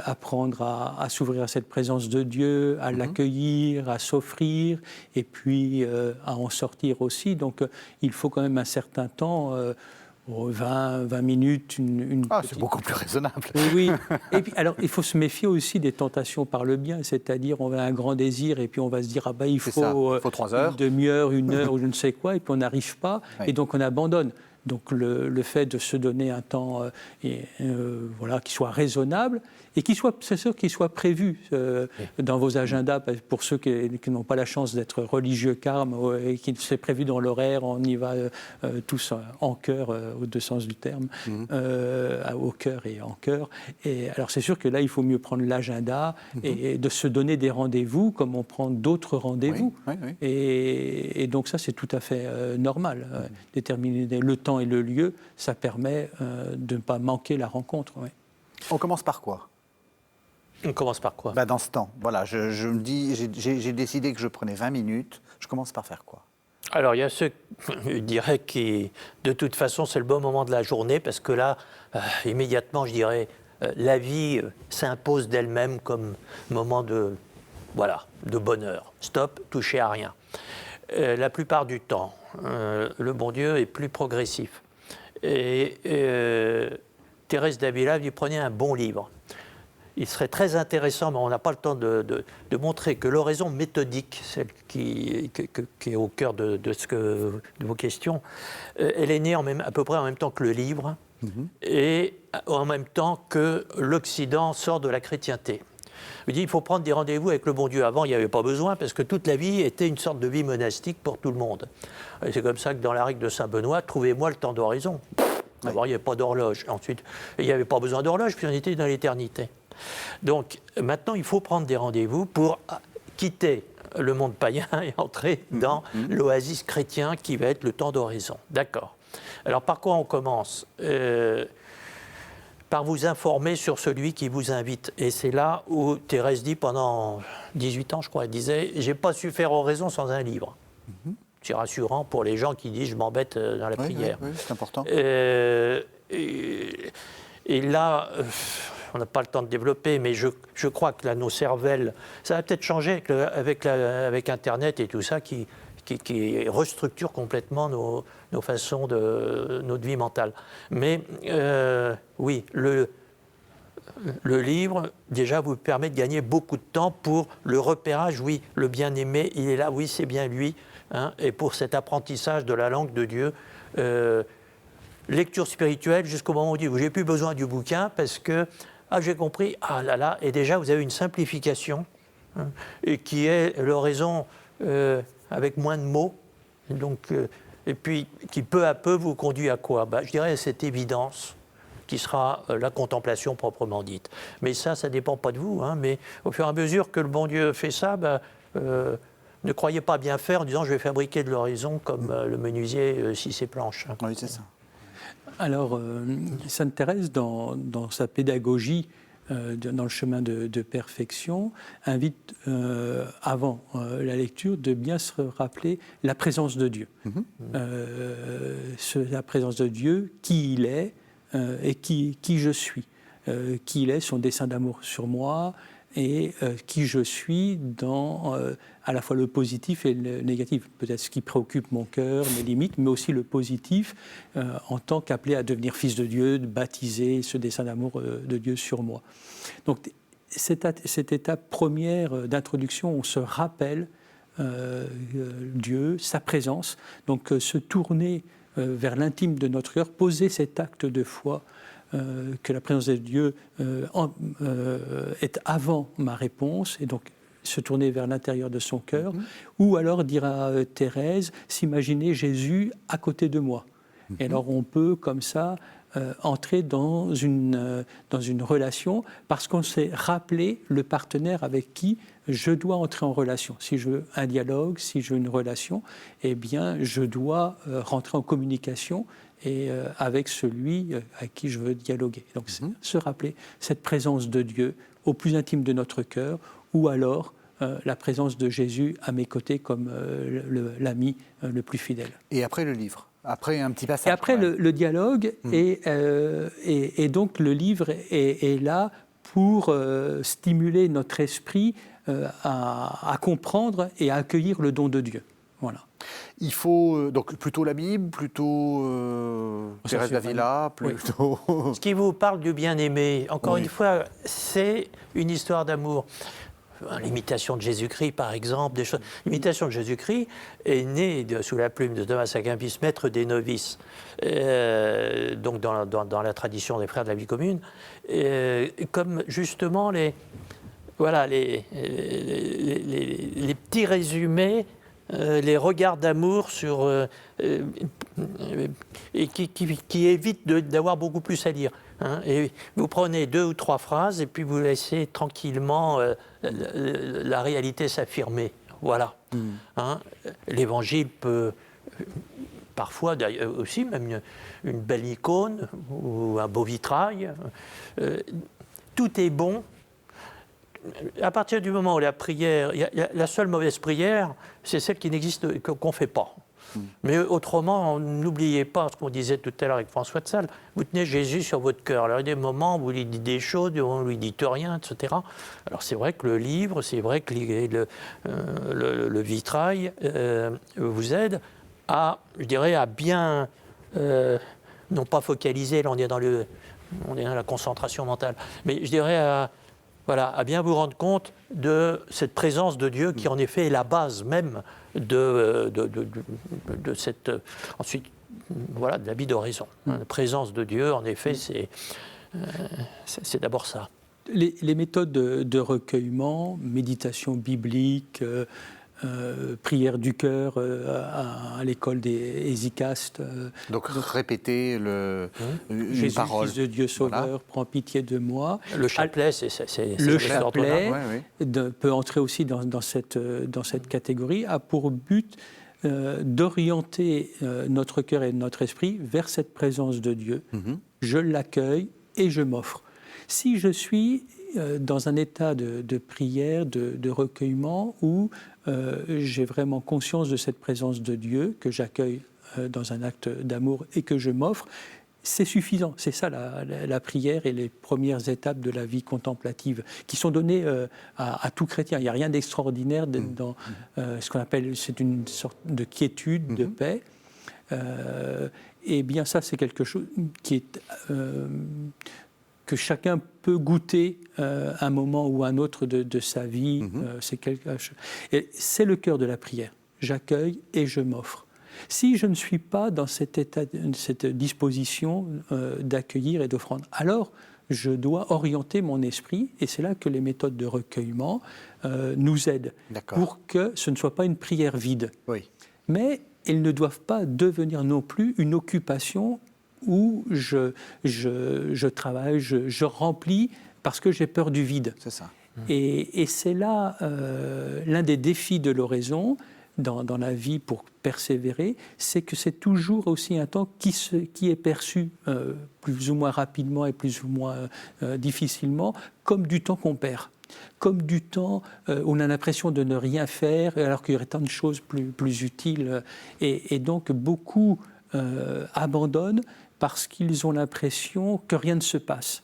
apprendre à s'ouvrir à cette présence de Dieu, à l'accueillir, à s'offrir, et puis à en sortir aussi. Donc il faut quand même un certain temps, 20 minutes, une petite... C'est beaucoup plus raisonnable. Oui. Et puis, alors, il faut se méfier aussi des tentations par le bien, c'est-à-dire on a un grand désir et puis on va se dire il faut 3 heures. Une demi-heure, 1 heure ou je ne sais quoi, et puis on n'arrive pas, et donc on abandonne. Donc le fait de se donner un temps qui soit raisonnable et qui soit prévu dans vos agendas. Pour ceux qui n'ont pas la chance d'être religieux carmes et qui c'est prévu dans l'horaire, on y va tous en chœur, aux 2 sens du terme, au cœur et en chœur. Et alors c'est sûr que là, il faut mieux prendre l'agenda et de se donner des rendez-vous comme on prend d'autres rendez-vous. Oui. Et donc ça, c'est tout à fait normal. Déterminer le temps et le lieu, ça permet de ne pas manquer la rencontre. Oui. On commence par quoi? On commence par quoi? Dans ce temps, voilà, je me dis, j'ai décidé que je prenais 20 minutes, je commence par faire quoi? Alors, il y a ceux, je dirais, qui, de toute façon, c'est le bon moment de la journée, parce que là, immédiatement, je dirais, la vie s'impose d'elle-même comme moment de bonheur. Stop, touchez à rien. La plupart du temps, le bon Dieu est plus progressif. Et Thérèse d'Avila lui prenait un bon livre. Il serait très intéressant, mais on n'a pas le temps de montrer que l'oraison méthodique, celle qui est au cœur de vos questions, elle est née à peu près en même temps que le livre et en même temps que l'Occident sort de la chrétienté. Il dit il faut prendre des rendez-vous avec le bon Dieu. Avant, il n'y avait pas besoin parce que toute la vie était une sorte de vie monastique pour tout le monde. Et c'est comme ça que dans la règle de Saint-Benoît, trouvez-moi le temps d'oraison. D'abord, il n'y avait pas d'horloge. Ensuite, il n'y avait pas besoin d'horloge, puis on était dans l'éternité. Donc, maintenant, il faut prendre des rendez-vous pour quitter le monde païen est entré dans l'oasis chrétien qui va être le temps d'oraison. D'accord. Alors par quoi on commence ? Par vous informer sur celui qui vous invite. Et c'est là où Thérèse dit, pendant 18 ans, je crois, elle disait « j'ai pas su faire oraison sans un livre ». C'est rassurant pour les gens qui disent « je m'embête dans la prière ». Oui, c'est important. Et là, on n'a pas le temps de développer, mais je crois que là, nos cervelles, ça va peut-être changer avec Internet et tout ça qui restructure complètement nos façons notre vie mentale. Mais oui, le livre, déjà, vous permet de gagner beaucoup de temps pour le repérage. Oui, le bien-aimé, il est là, oui, c'est bien lui. Hein, et pour cet apprentissage de la langue de Dieu, lecture spirituelle jusqu'au moment où j'ai plus besoin du bouquin parce que j'ai compris, ah là là, et déjà vous avez une simplification hein, et qui est l'oraison avec moins de mots, donc, et puis qui peu à peu vous conduit à quoi ? Je dirais à cette évidence qui sera la contemplation proprement dite. Mais ça dépend pas de vous, hein, mais au fur et à mesure que le bon Dieu fait ça, ne croyez pas bien faire en disant je vais fabriquer de l'oraison comme le menuisier scie ses planches. Oui, c'est ça. Alors, Sainte Thérèse, dans sa pédagogie, dans le chemin de perfection, invite, avant la lecture, de bien se rappeler la présence de Dieu. La présence de Dieu, qui il est et qui je suis. Qui il est, son dessein d'amour sur moi, et qui je suis dans à la fois le positif et le négatif. Peut-être ce qui préoccupe mon cœur, mes limites, mais aussi le positif en tant qu'appelé à devenir fils de Dieu, de baptiser ce dessein d'amour de Dieu sur moi. Donc cette étape première d'introduction, on se rappelle Dieu, sa présence, donc se tourner vers l'intime de notre cœur, poser cet acte de foi que la présence de Dieu est avant ma réponse, et donc se tourner vers l'intérieur de son cœur, ou alors dire à Thérèse, s'imaginer Jésus à côté de moi. Et alors on peut comme ça entrer dans une relation, parce qu'on s'est rappelé le partenaire avec qui je dois entrer en relation. Si je veux un dialogue, si je veux une relation, eh bien je dois rentrer en communication et avec celui à qui je veux dialoguer. Donc se rappeler cette présence de Dieu au plus intime de notre cœur, ou alors la présence de Jésus à mes côtés comme l'ami le plus fidèle. Et après le livre, après un petit passage. Et après le dialogue, et donc le livre est là pour stimuler notre esprit à comprendre et à accueillir le don de Dieu. Voilà. Il faut donc plutôt la Bible, plutôt Thérèse d'Avila, plutôt... Ce qui vous parle du bien-aimé, encore une fois, c'est une histoire d'amour. L'imitation de Jésus-Christ, par exemple, des choses. L'imitation de Jésus-Christ est née sous la plume de Thomas Akempis, maître des novices, donc dans la tradition des frères de la vie commune, comme justement les petits résumés, les regards d'amour sur et qui évitent d'avoir beaucoup plus à lire. Hein, et vous prenez 2 ou 3 phrases et puis vous laissez tranquillement la réalité s'affirmer. Voilà. Hein, l'Évangile peut parfois, d'ailleurs aussi, même une belle icône ou un beau vitrail. Tout est bon. À partir du moment où la prière, la seule mauvaise prière, c'est celle qui n'existe, qu'on ne fait pas. Mais autrement, n'oubliez pas ce qu'on disait tout à l'heure avec François de Sales, vous tenez Jésus sur votre cœur. Alors il y a des moments où vous lui dites des choses, des moments où vous lui dites rien, etc. Alors c'est vrai que le livre, c'est vrai que le vitrail vous aide à, je dirais, à bien, non pas focaliser, là on est dans la concentration mentale, mais je dirais à bien vous rendre compte de cette présence de Dieu qui en effet est la base même de cette ensuite de la vie d'oraison. La présence de Dieu, en effet, c'est d'abord ça. Les méthodes de recueillement, méditation biblique, prière du cœur à l'école des Hésicastes. Donc répéter une Jésus, parole. Fils de Dieu Sauveur, Voilà. prends pitié de moi. Le chapelet, c'est Le cet ordre-là. chapelet Ouais, peut entrer aussi dans cette catégorie, a pour but d'orienter notre cœur et notre esprit vers cette présence de Dieu. Je l'accueille et je m'offre. Si je suis dans un état de prière, de recueillement, où j'ai vraiment conscience de cette présence de Dieu, que j'accueille dans un acte d'amour et que je m'offre, c'est suffisant. C'est ça la prière et les premières étapes de la vie contemplative qui sont données à tout chrétien. Il n'y a rien d'extraordinaire dans ce qu'on appelle, c'est une sorte de quiétude, de paix. Et bien ça, c'est quelque chose qui est que chacun peut goûter un moment ou un autre de sa vie. C'est le cœur de la prière. J'accueille et je m'offre. Si je ne suis pas dans cet état, cette disposition d'accueillir et d'offrande, alors je dois orienter mon esprit, et c'est là que les méthodes de recueillement nous aident, pour que ce ne soit pas une prière vide. Oui. Mais elles ne doivent pas devenir non plus une occupation où je travaille, je remplis parce que j'ai peur du vide. C'est ça. Et c'est là l'un des défis de l'oraison dans la vie pour persévérer, c'est que c'est toujours aussi un temps qui est perçu plus ou moins rapidement et plus ou moins difficilement comme du temps qu'on perd, comme du temps où on a l'impression de ne rien faire alors qu'il y aurait tant de choses plus utiles. Et donc beaucoup abandonnent parce qu'ils ont l'impression que rien ne se passe,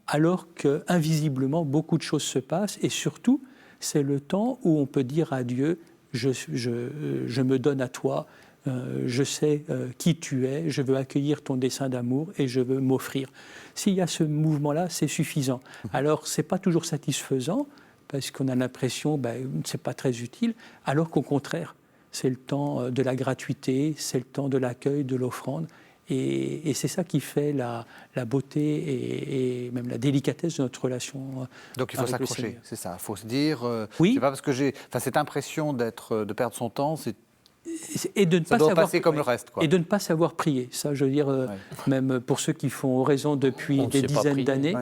alors qu'invisiblement beaucoup de choses se passent, et surtout c'est le temps où on peut dire à Dieu: je me donne à toi, je sais qui tu es, je veux accueillir ton dessein d'amour et je veux m'offrir. S'il y a ce mouvement-là, c'est suffisant. Alors, ce n'est pas toujours satisfaisant, parce qu'on a l'impression que ce n'est pas très utile, alors qu'au contraire, c'est le temps de la gratuité, c'est le temps de l'accueil, de l'offrande. Et c'est ça qui fait la beauté et même la délicatesse de notre relation. Donc il faut s'accrocher, c'est ça. Il faut se dire, oui. c'est pas parce que j'ai cette impression de perdre son temps, ça doit passer comme le reste. Quoi. Et de ne pas savoir prier. Ça, je veux dire, même pour ceux qui font oraison depuis des dizaines d'années,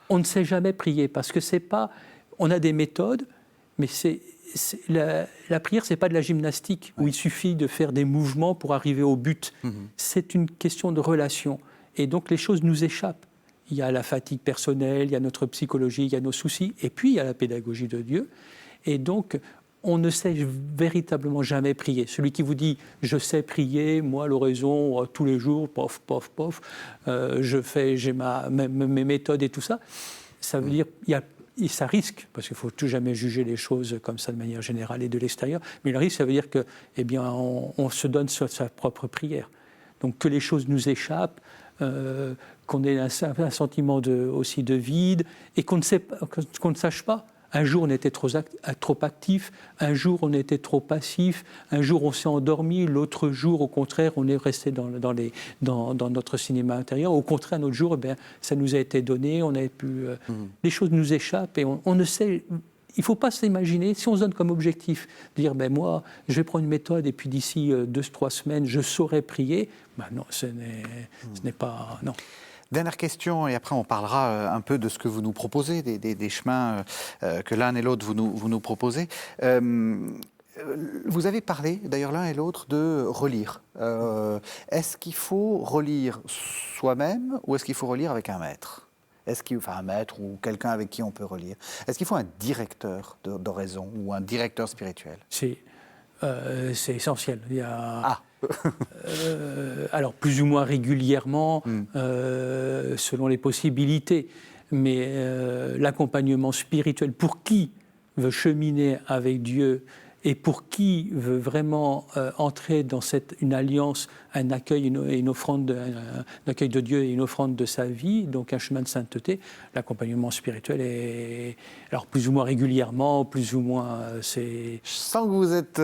on ne sait jamais prier, parce que c'est pas... On a des méthodes, mais la prière, ce n'est pas de la gymnastique où il suffit de faire des mouvements pour arriver au but. C'est une question de relation. Et donc, les choses nous échappent. Il y a la fatigue personnelle, il y a notre psychologie, il y a nos soucis, et puis il y a la pédagogie de Dieu. Et donc, on ne sait véritablement jamais prier. Celui qui vous dit « je sais prier, moi, l'oraison, tous les jours, pof, pof, pof, j'ai mes méthodes et tout ça », ça veut dire et ça risque, parce qu'il ne faut tout jamais juger les choses comme ça de manière générale et de l'extérieur, mais le risque, ça veut dire que, on se donne sur sa propre prière. Donc que les choses nous échappent, qu'on ait un sentiment aussi de vide, et qu'on ne sache pas. Un jour, on était trop actif, un jour, on était trop passif, un jour, on s'est endormi, l'autre jour, au contraire, on est resté dans notre cinéma intérieur. Au contraire, un autre jour, ça nous a été donné, on avait pu... Les choses nous échappent et on ne sait... Il ne faut pas s'imaginer, si on se donne comme objectif de dire moi, je vais prendre une méthode et puis d'ici 2-3 semaines, je saurai prier, non, ce n'est pas... Non. Dernière question, et après on parlera un peu de ce que vous nous proposez, des chemins que l'un et l'autre vous nous proposez. Vous avez parlé, d'ailleurs l'un et l'autre, de relire. Est-ce qu'il faut relire soi-même ou est-ce qu'il faut relire avec un maître ? Un maître ou quelqu'un avec qui on peut relire. Est-ce qu'il faut un directeur d'oraison ou un directeur spirituel ? C'est essentiel. Il y a... alors, plus ou moins régulièrement, selon les possibilités, mais l'accompagnement spirituel, pour qui veut cheminer avec Dieu et pour qui veut vraiment entrer dans une alliance un accueil et une offrande, un accueil de Dieu et une offrande de sa vie, donc un chemin de sainteté. L'accompagnement spirituel est, alors plus ou moins régulièrement, plus ou moins, c'est... Je sens que vous êtes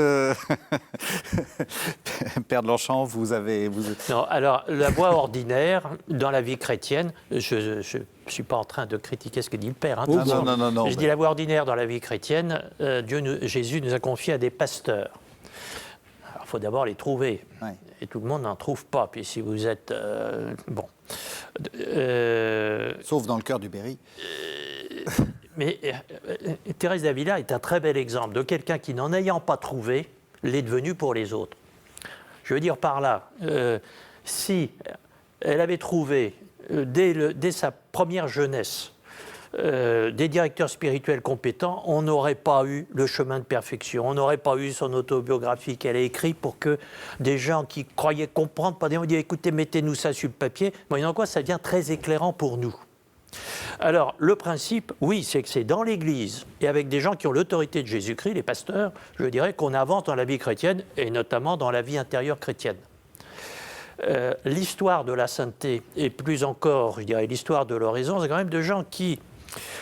Père de Longchamp, Non, alors la voie ordinaire dans la vie chrétienne, je ne suis pas en train de critiquer ce que dit le Père. Hein, non, je dis la voie ordinaire dans la vie chrétienne, Jésus nous a confié à des pasteurs. Alors il faut d'abord les trouver. Ouais. Et tout le monde n'en trouve pas. Puis si vous êtes... Sauf dans le cœur du Berry. Mais Thérèse d'Avila est un très bel exemple de quelqu'un qui, n'en ayant pas trouvé, l'est devenu pour les autres. Je veux dire par là, si elle avait trouvé, dès sa première jeunesse, des directeurs spirituels compétents, on n'aurait pas eu le chemin de perfection, on n'aurait pas eu son autobiographie qu'elle a écrite pour que des gens qui croyaient comprendre, pas dire écoutez, mettez-nous ça sur le papier, moyennant quoi ça devient très éclairant pour nous. Alors, le principe, oui, c'est que c'est dans l'Église et avec des gens qui ont l'autorité de Jésus-Christ, les pasteurs, je dirais qu'on avance dans la vie chrétienne et notamment dans la vie intérieure chrétienne. L'histoire de la sainteté et plus encore, je dirais, l'histoire de l'oraison, c'est quand même de gens qui,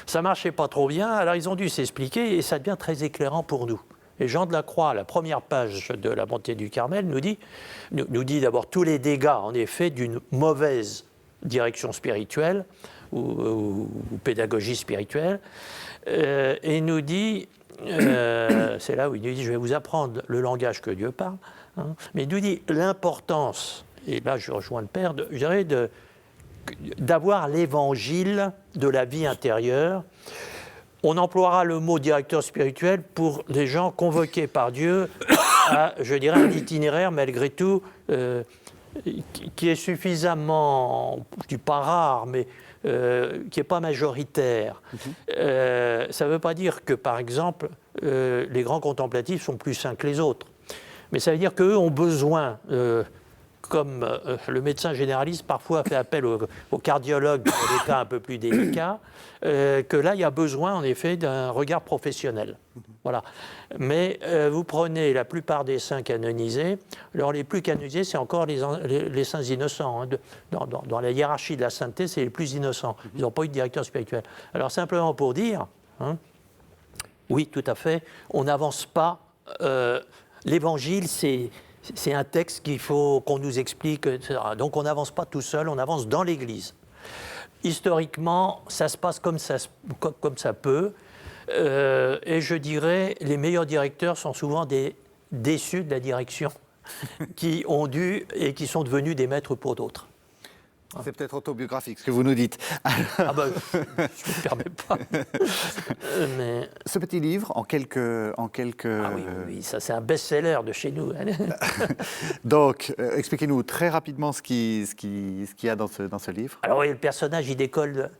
ça marchait pas trop bien, alors ils ont dû s'expliquer et ça devient très éclairant pour nous. Et Jean de la Croix, à la première page de la Montée du Carmel, nous dit d'abord tous les dégâts, en effet, d'une mauvaise direction spirituelle ou pédagogie spirituelle, et nous dit, c'est là où il nous dit, je vais vous apprendre le langage que Dieu parle, hein, mais il nous dit l'importance, et là je rejoins le Père, je dirais d'avoir l'évangile de la vie intérieure. On emploiera le mot directeur spirituel pour des gens convoqués par Dieu à, je dirais, un itinéraire malgré tout qui est suffisamment, je ne dis pas rare, mais qui n'est pas majoritaire. Ça ne veut pas dire que, par exemple, les grands contemplatifs sont plus saints que les autres. Mais ça veut dire qu'eux ont besoin, comme le médecin généraliste parfois fait appel au cardiologue pour des cas un peu plus délicats, que là, il y a besoin, en effet, d'un regard professionnel. Voilà. Mais vous prenez la plupart des saints canonisés, alors les plus canonisés, c'est encore les saints innocents. Hein, dans la hiérarchie de la sainteté, c'est les plus innocents. Ils n'ont pas eu de directeur spirituel. Alors simplement pour dire, hein, oui, tout à fait, on n'avance pas. L'Évangile, c'est un texte qu'il faut qu'on nous explique, etc. Donc on n'avance pas tout seul, on avance dans l'Église. Historiquement, ça se passe comme ça peut. Et je dirais, les meilleurs directeurs sont souvent des déçus de la direction qui ont dû et qui sont devenus des maîtres pour d'autres. C'est peut-être autobiographique ce que vous nous dites. Ah ben, je ne me permets pas. Mais... Ce petit livre, en quelques... Ah oui, ça c'est un best-seller de chez nous. Donc, expliquez-nous très rapidement ce qu'il y a dans ce livre. Alors oui, le personnage, il décolle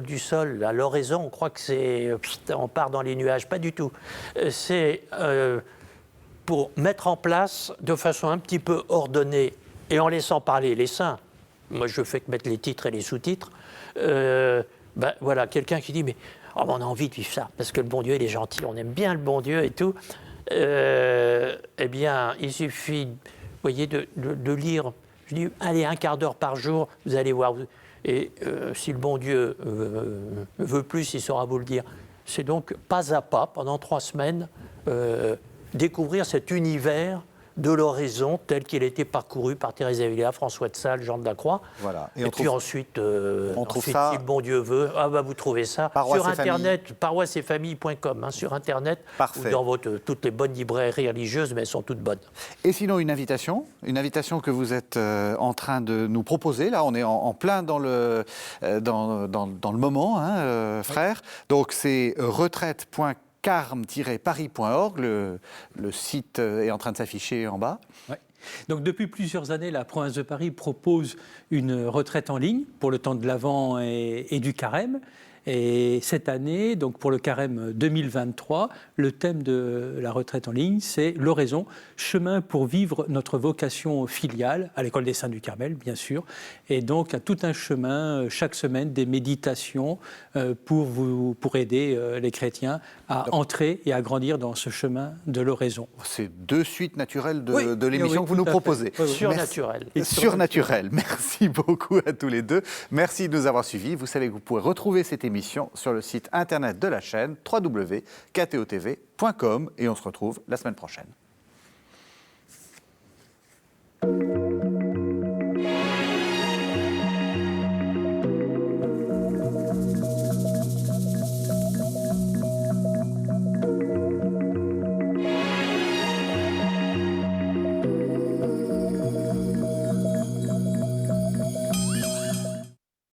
du sol à l'horizon. On croit que c'est... on part dans les nuages. Pas du tout. C'est pour mettre en place de façon un petit peu ordonnée et en laissant parler les saints. Moi, je fais que mettre les titres et les sous-titres. Voilà, quelqu'un qui dit, mais on a envie de vivre ça, parce que le bon Dieu, il est gentil, on aime bien le bon Dieu et tout. Eh bien, il suffit, vous voyez, de lire, je dis, allez, un quart d'heure par jour, vous allez voir. Et si le bon Dieu veut plus, il saura vous le dire. C'est donc pas à pas, pendant 3 semaines, découvrir cet univers de l'oraison tel qu'il a été parcouru par Thérèse d'Avila, François de Sales, Jean de la Croix. Voilà. Et puis ensuite, ça, si le bon Dieu veut, vous trouvez ça sur Internet, paroisseetfamilles.com, hein, sur Internet, ou dans toutes les bonnes librairies religieuses, mais elles sont toutes bonnes. Et sinon, une invitation que vous êtes en train de nous proposer. Là, on est en plein dans le moment, hein, frère. Donc, c'est retraite.carme-paris.org, le site est en train de s'afficher en bas. Ouais. Donc depuis plusieurs années, la province de Paris propose une retraite en ligne pour le temps de l'Avent et du Carême. Et cette année, donc pour le carême 2023, le thème de la retraite en ligne, c'est l'oraison, chemin pour vivre notre vocation filiale, à l'école des Saints du Carmel, bien sûr. Et donc, à tout un chemin, chaque semaine, des méditations pour aider les chrétiens à entrer et à grandir dans ce chemin de l'oraison. C'est deux suites naturelles de l'émission que vous nous proposez. Surnaturel. Surnaturel. Merci beaucoup à tous les deux. Merci de nous avoir suivis. Vous savez que vous pouvez retrouver cette émission sur le site internet de la chaîne www.ktotv.com et on se retrouve la semaine prochaine.